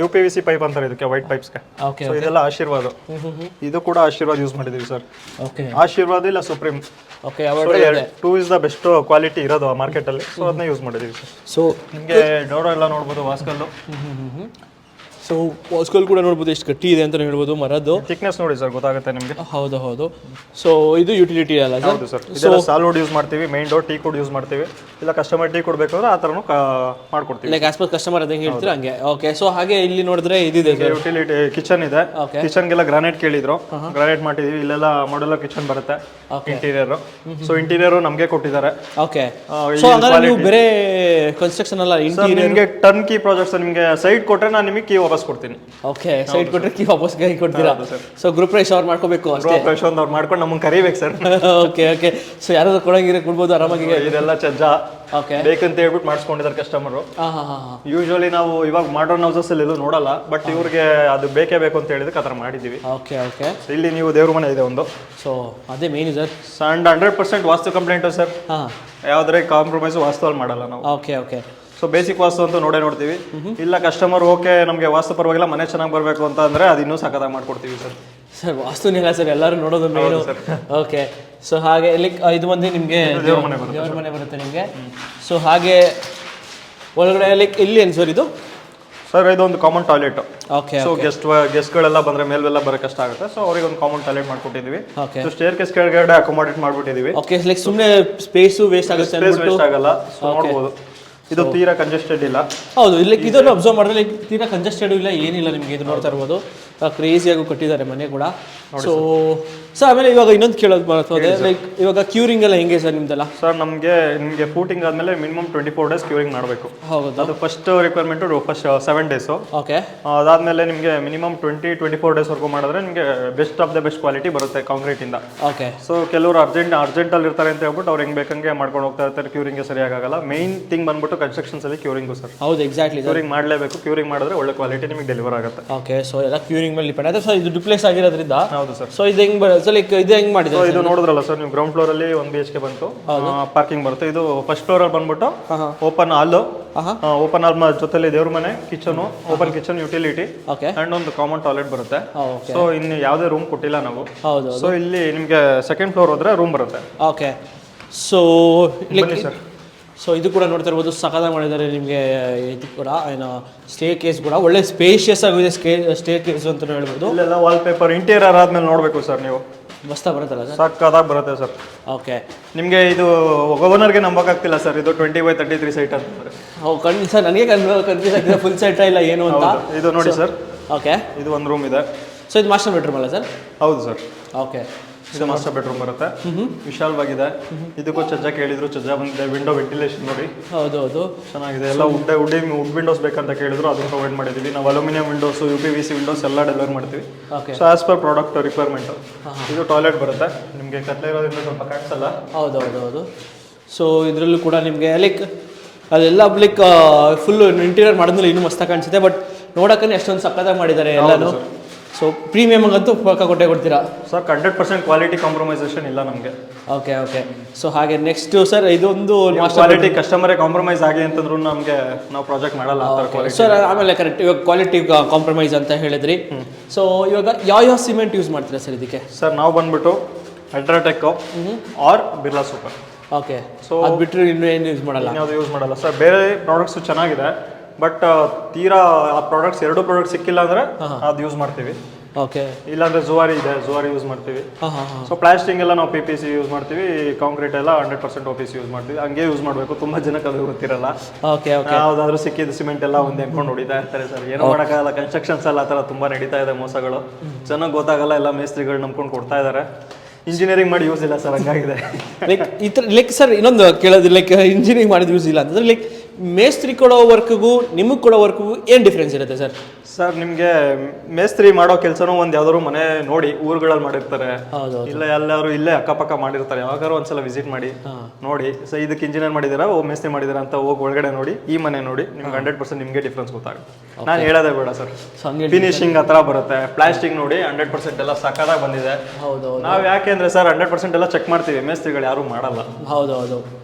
UPVC ಪೈಪ್ ಅಂತಾರೆ ಇದಕ್ಕೆ, ವೈಟ್ ಪೈಪ್ಸ್ಗೆ. ಓಕೆ ಸೊ ಇದೆಲ್ಲ ಆಶೀರ್ವಾದ. ಇದು ಕೂಡ ಆಶೀರ್ವಾದ ಯೂಸ್ ಮಾಡಿದೀವಿ ಸರ್. ಓಕೆ ಆಶೀರ್ವಾದ ಇಲ್ಲ supreme. Okay 2 is the best quality ಇರೋದು ಮಾರ್ಕೆಟ್ ಅಲ್ಲಿ. ಸೊ ಅದನ್ನ ಯೂಸ್ ಮಾಡಿದೀವಿ ಸರ್. ಸೊ ನಿಮಗೆ ಡೋರ್ ಎಲ್ಲ ನೋಡ್ಬೋದು ವಾಸ್ಕಲ್ಲು. ಸೊ ವಾಸ್ಕಲ್ ಕೂಡ ನೋಡ್ಬೋದು ಎಷ್ಟು ಗಟ್ಟಿ ಇದೆ ಅಂತ ಹೇಳ್ಬೋದು. ಮರದ್ದು ಥಿಕ್ನೆಸ್ ನೋಡಿ ಸರ್ ಗೊತ್ತಾಗುತ್ತೆ ನಿಮಗೆ. ಹೌದು ಹೌದು. ಸೊ ಇದು ಯುಟಿಲಿಟಿ ಅಲ್ಲ ಸರ್? ಹೌದು ಸರ್. ಇದೆಲ್ಲ ಸಾಲ್ವುಡ್ ಯೂಸ್ ಮಾಡ್ತೀವಿ. Main door teak wood use ಮಾಡ್ತೀವಿ. ಇಲ್ಲ ಕಸ್ಟಮರ್ ಟೀ ಕೊಡ್ಬೇಕಾದ್ರೆ ಆ ಥರನೂ ಮಾಡ್ಕೊಡ್ತೀವಿ. ಲೈಕ್ ಆಸ್ ಪರ್ ಕಸ್ಟಮರ್ ಅದಂಗೆ ಹೇಳ್ತೀರಾ ಹಂಗೆ. ಓಕೆ ಸೊ ಹಾಗೆ ಇಲ್ಲಿ ನೋಡಿದ್ರೆ ಇದಿದೆ ಯುಟಿಲಿಟಿ ಕಿಚನ್ ಇದೆ. ಕಿಚನ್ಗೆಲ್ಲ ಗ್ರಾನೈಟ್ ಕೇಳಿದ್ರು, ಗ್ರಾನೈಟ್ ಮಾಡಿದೀವಿ. ಇಲ್ಲೆಲ್ಲ ಮಾಡ್ಯುಲರ್ ಕಿಚನ್ ಬರುತ್ತೆ ಇಂಟೀರಿಯರ್. ಸೊ ಇಂಟೀರಿಯರ್ ನಮಗೆ ಕೊಟ್ಟಿದ್ದಾರೆ. ಓಕೆ ಸೊ ಹಂಗಾದ್ರೆ ನೀವು ಬೇರೆ ಕನ್ಸ್ಟ್ರಕ್ಷನ್ ಅಲ್ಲ ಇಂಟೀರಿಯರ್ ನಿಮಗೆ ಟರ್ನ್ ಕೀ ಪ್ರಾಜೆಕ್ಟ್ಸ್ ನಿಮಗೆ ಸೈಟ್ ಕೊಟ್ಟರೆ ನಾನು ನಿಮಗೆ ಕೀ ವಾಪಸ್ ವಾಪಸ್ ಕೊಡ್ತೀನಿ. ಓಕೆ, ಸೈಟ್ ಕೊಟ್ಟರೆ ಕೀ ವಾಪಸ್ ಕೈ ಕೊಡ್ತೀರಾ? ಸೊ ಗ್ರೂಪ್ ಪ್ರೈಸ್ ಅವ್ರು ಮಾಡ್ಕೋಬೇಕು ಅಷ್ಟೇ. ಪ್ರಶಾಂತ್ ಅವ್ರು ಮಾಡ್ಕೊಂಡು ನಮ್ಮನ್ನು ಕರಿಬೇಕು ಸರ್. Okay okay. ಸೊ ಯಾರಾದ್ರೂ ಕೊಡಂಗಿದ್ರೆ ಕೊಡ್ಬೋದು ಆರಾಮಾಗಿ. ಇದೆಲ್ಲ ಚಜ್ಜ ಓಕೆ ಬೇಕಂತ ಹೇಳ್ಬಿಟ್ಟು ಮಾಡಿಸ್ಕೊಂಡಿದ್ದಾರೆ ಕಸ್ಟಮರು. ಯೂಶುವಲಿ ನಾವು ಇವಾಗ ಮಾಡರ್ನ್ ಹೌಸಸ್ ಅಲ್ಲಿ ಎಲ್ಲೂ ನೋಡಲ್ಲ, ಬಟ್ ಇವ್ರಿಗೆ ಅದು ಬೇಕೇ ಬೇಕು ಅಂತ ಹೇಳಿದಕ್ಕೆ ಆ ಥರ ಮಾಡಿದ್ದೀವಿ. Okay okay. ಇಲ್ಲಿ ನೀವು ದೇವ್ರ ಮನೆ ಇದೆ ಒಂದು. ಸೊ ಅದೇ main sir. And 100% vastu complaint sir. ಹಾಂ, ಯಾವುದೇ ಕಾಂಪ್ರಮೈಸ್ ವಾಸ್ತುವಲ್ಲಿ ಮಾಡಲ್ಲ ನಾವು. Okay okay. ಸೊ ಬೇಸಿಕ್ ವಾಸ್ತು ಅಂತ ನೋಡ್ತೀವಿ. ಇಲ್ಲ ಕಸ್ಟಮರ್ ಓಕೆ ನಮಗೆ ವಾಸ್ತು ಪರವಾಗಿಲ್ಲ ಮನೆ ಚೆನ್ನಾಗಿ ಬರಬೇಕು ಅಂತ ಅಂದರೆ ಅದು ಇನ್ನೂ ಸಖತ್ತಾಗಿ ಮಾಡ್ಕೊಡ್ತೀವಿ ಸರ್. ಸರ್ ವಾಸ್ತುನಿಲ್ಲ ಸರ್, ಎಲ್ಲರೂ ನೋಡೋದು ಮೇನು. ಓಕೆ. ಸೊ ಹಾಗೆ ಲೈಕ್ ಇದು ಬಂದು ನಿಮಗೆ ದೇವ್ರ ಮನೆ ಬರುತ್ತೆ ನಿಮಗೆ. ಸೊ ಹಾಗೆ ಒಳಗಡೆ ಲೈಕ್ ಇಲ್ಲಿ ಏನು ಸರ್ ಇದು? ಸರ್ ಇದೊಂದು ಕಾಮನ್ ಟಾಯ್ಲೆಟ್. ಓಕೆ. ಸೊ ಗೆಸ್ಟ್ಗಳೆಲ್ಲ ಬಂದರೆ ಮೇಲೆಲ್ಲ ಬರೋ ಕಷ್ಟ ಆಗುತ್ತೆ. ಸೊ ಅವ್ರಿಗೆ ಒಂದು ಕಾಮನ್ ಟಾಯ್ಲೆಟ್ ಮಾಡ್ಕೊಟ್ಟಿದ್ದೀವಿ. ಓಕೆ. ಸೊ ಸ್ಟೇರ್ ಕೇಸ್ ಕೆಳಗಡೆ ಅಕೊಮೋಡೇಟ್ ಮಾಡ್ಬಿಟ್ಟಿದ್ದೀವಿ. ಓಕೆ, ಲೈಕ್ ಸುಮ್ಮನೆ ಸ್ಪೇಸು ವೇಸ್ಟ್ ಆಗುತ್ತೆ, ಸ್ಪೇಸ್ ವೇಸ್ಟ್ ಆಗಲ್ಲ. ಸೊ ನೋಡ್ಬೋದು ಇದು ತೀರಾ ಕಂಜೆಸ್ಟೆಡ್ ಇಲ್ಲ. ಹೌದು, ಲೈಕ್ ಇದನ್ನು ಅಬ್ಸರ್ವ್ ಮಾಡಿದ್ರೆ ಲೈಕ್ ತೀರಾ ಕಂಜೆಸ್ಟೆಡ್ ಇಲ್ಲ, ಏನಿಲ್ಲ ನಿಮಗೆ. ಇದು ನೋಡ್ತಾ ಇರ್ಬೋದು ಕ್ರೇಜಿಯಾಗೂ ಕಟ್ಟಿದ್ದಾರೆ ಮನೆ ಕೂಡ. ಸೊ ಸರ್ ಆಮೇಲೆ ಇವಾಗ ಇನ್ನೊಂದು ಕೇಳೋದು ಬರ್ತದೆ, ಲೈಕ್ ಇವಾಗ ಕ್ಯೂರಿಂಗ್ ಎಲ್ಲ ಹೆಂಗೆ ಸರ್ ನಿಮ್ದೆಲ್ಲ? ಸರ್ ನಿಮಗೆ ಫೂಟಿಂಗ್ ಆದಮೇಲೆ ಮಿನಿಮಮ್ 24 days ಕ್ಯೂರಿಂಗ್ ಮಾಡಬೇಕು. ಹೌದು, ಅದು first requirement first 7 days. Okay. ಅದಾದಮೇಲೆ ನಿಮಗೆ ಮಿನಿಮಮ್ 24 days ವರೆಗೂ ಮಾಡಿದ್ರೆ ನಿಮಗೆ best of the best quality ಬರುತ್ತೆ ಕಾಂಕ್ರೀಟಿಂದ. ಓಕೆ. ಸೊ ಕೆಲವರು ಅರ್ಜೆಂಟಲ್ಲಿ ಇರ್ತಾರೆ ಅಂತ ಹೇಳ್ಬಿಟ್ಟು ಅವ್ರು ಹೆಂಗೆ ಬೇಕಂಗೆ ಮಾಡ್ಕೊಂಡು ಹೋಗ್ತಾ ಇರ್ತಾರೆ, ಕ್ಯೂರಿಂಗ್ಗೆ ಸರಿಯಾಗಲ್ಲ. ಮೇನ್ ಥಿಂಗ್ ಬಂದ್ಬಿಟ್ಟು ಕನ್ಸ್ಟ್ರಕ್ಷನ್ಸಲ್ಲಿ ಕ್ಯೂರಿಂಗು ಸರ್. ಹೌದು, ಎಕ್ಸಾಕ್ಟ್ಲಿ. ಕ್ಯೂರಿಂಗ್ ಮಾಡಲೇಬೇಕು. ಕ್ಯೂರಿಂಗ್ ಮಾಡಿದ್ರೆ ಒಳ್ಳೆ ಕ್ವಾಲಿಟಿ ನಿಮಗೆ ಡೆಲಿವರ್ ಆಗುತ್ತೆ. ಓಕೆ. ಸೊ ಎಲ್ಲ ಕ್ಯೂರಿಂಗ್ ಮೇಲೆ ಡಿಪೆಂಡ್ ಆಗುತ್ತೆ. ಸೊ ಇದು ಡುಪ್ಲೆಕ್ಸ್ ಆಗಿರೋದ್ರಿಂದ. ಹೌದು ಸರ್. ಸೊ ಇದು ಹೆಂಗೆ ಬರುತ್ತೆ ಲೈಕ್ ಇದು ಹೆಂಗೆ ಮಾಡಿದೆ? ಸೊ ಇದು ನೋಡಿದ್ರಲ್ಲ ಸರ್ ನೀವು, ಗ್ರೌಂಡ್ ಫ್ಲೋರ್ ಅಲ್ಲಿ 1 BHK ಬಂತು, ಪಾರ್ಕಿಂಗ್ ಬರುತ್ತೆ. ಇದು ಫಸ್ಟ್ ಫ್ಲೋರ್ ಅಲ್ಲಿ ಬಂದ್ಬಿಟ್ಟು ಓಪನ್ ಹಾಲ್, ಓಪನ್ ಹಾಲ್ ಜೊತೆಲಿ ದೇವ್ರ ಮನೆ, kitchen, open kitchen, utility and ಒಂದು ಕಾಮನ್ ಟಾಯ್ಲೆಟ್ ಬರುತ್ತೆ. ಸೊ ಇನ್ನು ಯಾವುದೇ ರೂಮ್ ಕೊಟ್ಟಿಲ್ಲ ನಾವು. ಹೌದು. ಸೊ ಇಲ್ಲಿ ನಿಮಗೆ ಸೆಕೆಂಡ್ ಫ್ಲೋರ್ ಹೋದ್ರೆ ರೂಮ್ ಬರುತ್ತೆ. ಓಕೆ. ಸೊ ಸರ್, ಸೊ ಇದು ಕೂಡ ನೋಡ್ತಾ ಇರ್ಬೋದು, ಸಖತ್ತಾಗಿ ಮಾಡಿದ್ದಾರೆ ನಿಮಗೆ. ಇದು ಕೂಡ ಏನು ಸ್ಟೇ ಕೇಸ್ ಕೂಡ ಒಳ್ಳೆ ಸ್ಪೇಷಿಯಸ್ ಆಗಿದೆ, ಸ್ಟೇ ಕೇಸ್ ಅಂತ ಹೇಳ್ಬೋದು. ಇಲ್ಲೆಲ್ಲ ವಾಲ್ ಪೇಪರ್ ಇಂಟೀರಿಯರ್ ಆದ್ಮೇಲೆ ನೋಡಬೇಕು ಸರ್ ನೀವು, ಮಸ್ತಾ ಬರುತ್ತಲ್ಲ ಸರ್? ಸಕ್ಕತ್ತಾಗಿ ಬರುತ್ತೆ ಸರ್. ಓಕೆ. ನಿಮಗೆ ಇದು ಓನರ್ಗೆ ನಂಬಕ್ಕಾಗ್ತಿಲ್ಲ ಸರ್, ಇದು 20/33 ಸೈಟ್ ಅಂತಂದ್ರೆ. ಖಂಡಿತ ಸರ್, ನನಗೆ ಕನ್ಫ್ಯೂಸ್ ಆಗ್ತಿದೆ, ಫುಲ್ ಸೈಟ್ ಇಲ್ಲ ಏನು ಅಂತ. ಇದು ನೋಡಿ ಸರ್. ಓಕೆ. ಇದು ಒಂದು ರೂಮ್ ಇದೆ. ಸೊ ಇದು ಮಾಸ್ಟರ್ ಬೆಡ್ರೂಮ್ ಅಲ್ಲ ಸರ್? ಹೌದು ಸರ್. ಓಕೆ. ಇದು ಮಾಸ್ಟರ್ ಬೆಡ್ರೂಮ್ ಬರುತ್ತೆ, ವಿಶಾಲವಾಗಿದೆ. ಇದಕ್ಕೂ ಚಜ್ಜ ಕೇಳಿದ್ರು, ಚಜ್ಜ ಬಂದಿದೆ. ವಿಂಡೋ ವೆಂಟಿಲೇಷನ್ ನೋಡಿ. ಹೌದು ಹೌದು, ಚೆನ್ನಾಗಿದೆ. ಎಲ್ಲ ವುಡ್ ವಿಂಡೋಸ್ ಬೇಕಂತ ಕೇಳಿದ್ರು, ಅದನ್ನು ಪ್ರೊವೈಡ್ ಮಾಡಿದ್ದೀವಿ ನಾವು. ಅಲ್ಯೂಮಿನಿಯಂ ವಿಂಡೋಸ್, UPVC ವಿಂಡೋಸ್ ಎಲ್ಲ ಡೆಲಿವರ್ ಮಾಡ್ತೀವಿ. So as per product requirement. ಇದು ಟಾಯ್ಲೆಟ್ ಬರುತ್ತೆ ನಿಮಗೆ, ಕತ್ಲೆ ಇರೋದ್ರಿಂದ ಸ್ವಲ್ಪ ಕಾಣಿಸಲ್ಲ. ಹೌದು ಹೌದು ಹೌದು. ಸೊ ಇದರಲ್ಲೂ ಕೂಡ ನಿಮಗೆ ಲೈಕ್ ಅದೆಲ್ಲ ಲೈಕ್ ಫುಲ್ ಇಂಟೀರಿಯರ್ ಮಾಡಿದ್ಮೇಲೆ ಇನ್ನೂ ಮಸ್ತಾಗಿ ಕಾಣಿಸುತ್ತೆ. ಬಟ್ ನೋಡೋಕ್ಕೇ ಎಷ್ಟೊಂದು ಸಕ್ಕತ್ತಾಗಿ ಮಾಡಿದ್ದಾರೆ ಎಲ್ಲನೂ. ಸೊ ಪ್ರೀಮಿಯಮ್ ಅಂತೂ ಪಕ್ಕ ಕೊಡ್ತೀರಾ ಸರ್? 100% ಕ್ವಾಲಿಟಿ ಕಾಂಪ್ರಮೈಸೇಷನ್ ಇಲ್ಲ ನಮಗೆ. Okay okay. ಸೊ ಹಾಗೆ ನೆಕ್ಸ್ಟ್ ಸರ್, ಇದೊಂದು ಕ್ವಾಲಿಟಿ ಕಸ್ಟಮರೇ ಕಾಂಪ್ರಮೈಸ್ ಆಗಿ ಅಂತಂದ್ರೂ ನಮಗೆ ನಾವು ಪ್ರಾಜೆಕ್ಟ್ ಮಾಡಲ್ಲ ಸರ್. ಆಮೇಲೆ ಕರೆಕ್ಟ್, ಇವಾಗ ಕ್ವಾಲಿಟಿ ಕಾಂಪ್ರಮೈಸ್ ಅಂತ ಹೇಳಿದ್ರಿ. ಸೊ ಇವಾಗ ಯಾವ ಸಿಮೆಂಟ್ ಯೂಸ್ ಮಾಡ್ತೀರಾ ಸರ್ ಇದಕ್ಕೆ? ಸರ್ ನಾವು ಬಂದ್ಬಿಟ್ಟು UltraTech or Birla super. Okay. So ಅದು ಬಿಟ್ಟರೆ ಇನ್ನೂ ಏನು ಯೂಸ್ ಮಾಡಲ್ಲ? ಯಾವುದು ಯೂಸ್ ಮಾಡಲ್ಲ ಸರ್. ಬೇರೆ ಪ್ರಾಡಕ್ಟ್ಸು ಚೆನ್ನಾಗಿದೆ, ಬಟ್ ತೀರಾ ಆ ಪ್ರಾಡಕ್ಟ್ಸ್ 2 ಪ್ರಾಡಕ್ಟ್ ಸಿಕ್ಕಿಲ್ಲ ಅಂದರೆ ಅದು ಯೂಸ್ ಮಾಡ್ತೀವಿ. ಓಕೆ. ಇಲ್ಲಾಂದರೆ ಜುವಾರಿ ಇದೆ, ಜುವಾರಿ ಯೂಸ್ ಮಾಡ್ತೀವಿ. ಸೊ ಪ್ಲಾಸ್ಟಿಂಗ್ ಎಲ್ಲ ನಾವು PPC ಯೂಸ್ ಮಾಡ್ತೀವಿ, ಕಾಂಕ್ರೀಟ್ ಎಲ್ಲ 100% OPC ಯೂಸ್ ಮಾಡ್ತೀವಿ. ಹಂಗೆ ಯೂಸ್ ಮಾಡಬೇಕು. ತುಂಬ ಜನಕ್ಕೆ ಅದು ಗೊತ್ತಿರಲ್ಲ. Okay okay. ಯಾವುದಾದ್ರೂ ಸಿಕ್ಕಿದ ಸಿಮೆಂಟ್ ಎಲ್ಲ ಒಂದೇ ಅನ್ಕೊಂಡು ಹೊಡಿತಾ ಇರ್ತಾರೆ ಸರ್. ಏನೋ ಮಾಡೋಕ್ಕಾಗಲ್ಲ, ಕನ್ಸ್ಟ್ರಕ್ಷನ್ಸ್ ಎಲ್ಲ ಆ ಥರ ತುಂಬ ನಡೀತಾ ಇದೆ ಮೋಸಗಳು. ಚೆನ್ನಾಗಿ ಗೊತ್ತಾಗಲ್ಲ, ಎಲ್ಲ ಮೇಸ್ತ್ರಿಗಳು ನಂಬ್ಕೊಂಡು ಕೊಡ್ತಾ ಇದ್ದಾರೆ. ಇಂಜಿನಿಯರಿಂಗ್ ಮಾಡಿ ಯೂಸ್ ಇಲ್ಲ ಸರ್, ಹಂಗಾಗಿದೆ. ಲೈಕ್ ಈ ಥರ ಲೈಕ್ ಸರ್ ಇನ್ನೊಂದು ಕೇಳೋದು, ಲೈಕ್ ಇಂಜಿನಿಯರಿಂಗ್ ಮಾಡಿದ ಯೂಸ್ ಇಲ್ಲ ಅಂತಂದ್ರೆ ಲೈಕ್ ಮೇಸ್ತ್ರಿ ಕೊಡೋ ವರ್ಕ್ಗೂ ನಿಮಗೆ ಕೊಡೋ ವರ್ಕ್ಗೂ ಏನು ಡಿಫ್ರೆನ್ಸ್ ಇರುತ್ತೆ ಸರ್? ಸರ್ ನಿಮಗೆ ಮೇಸ್ತ್ರಿ ಮಾಡೋ ಕೆಲಸನೂ ಒಂದು ಯಾವ್ದಾದ್ರು ಮನೆ ನೋಡಿ ಊರುಗಳಲ್ಲಿ ಮಾಡಿರ್ತಾರೆ, ಇಲ್ಲ ಎಲ್ಲರೂ ಇಲ್ಲೇ ಅಕ್ಕಪಕ್ಕ ಮಾಡಿರ್ತಾರೆ. ಯಾವಾಗಾರು ಒಂದ್ಸಲ ವಿಸಿಟ್ ಮಾಡಿ ನೋಡಿ, ಸೊ ಇದಕ್ಕೆ ಇಂಜಿನಿಯರ್ ಮಾಡಿದ್ದೀರಾ, ಮೇಸ್ತ್ರಿ ಮಾಡಿದ್ದೀರಾ ಅಂತ ಹೋಗಿ ಒಳಗಡೆ ನೋಡಿ, ಈ ಮನೆ ನೋಡಿ, ನಿಮ್ಗೆ 100% ನಿಮಗೆ ಡಿಫ್ರೆನ್ಸ್ ಗೊತ್ತಾಗುತ್ತೆ. ನಾನು ಹೇಳೋದೇ ಬೇಡ ಸರ್. ಫಿನಿಶಿಂಗ್ ಹತ್ರ ಬರುತ್ತೆ. ಪ್ಲಾಸ್ಟಿಕ್ ನೋಡಿ 100% ಎಲ್ಲ ಸಕ್ಕತ್ತಾಗಿ ಬಂದಿದೆ. ಹೌದು. ನಾವು ಯಾಕೆಂದ್ರೆ ಸರ್ 100% ಎಲ್ಲ ಚೆಕ್ ಮಾಡ್ತೀವಿ, ಮೇಸ್ತ್ರಿಗಳು ಯಾರು ಮಾಡಲ್ಲ. ಹೌದು.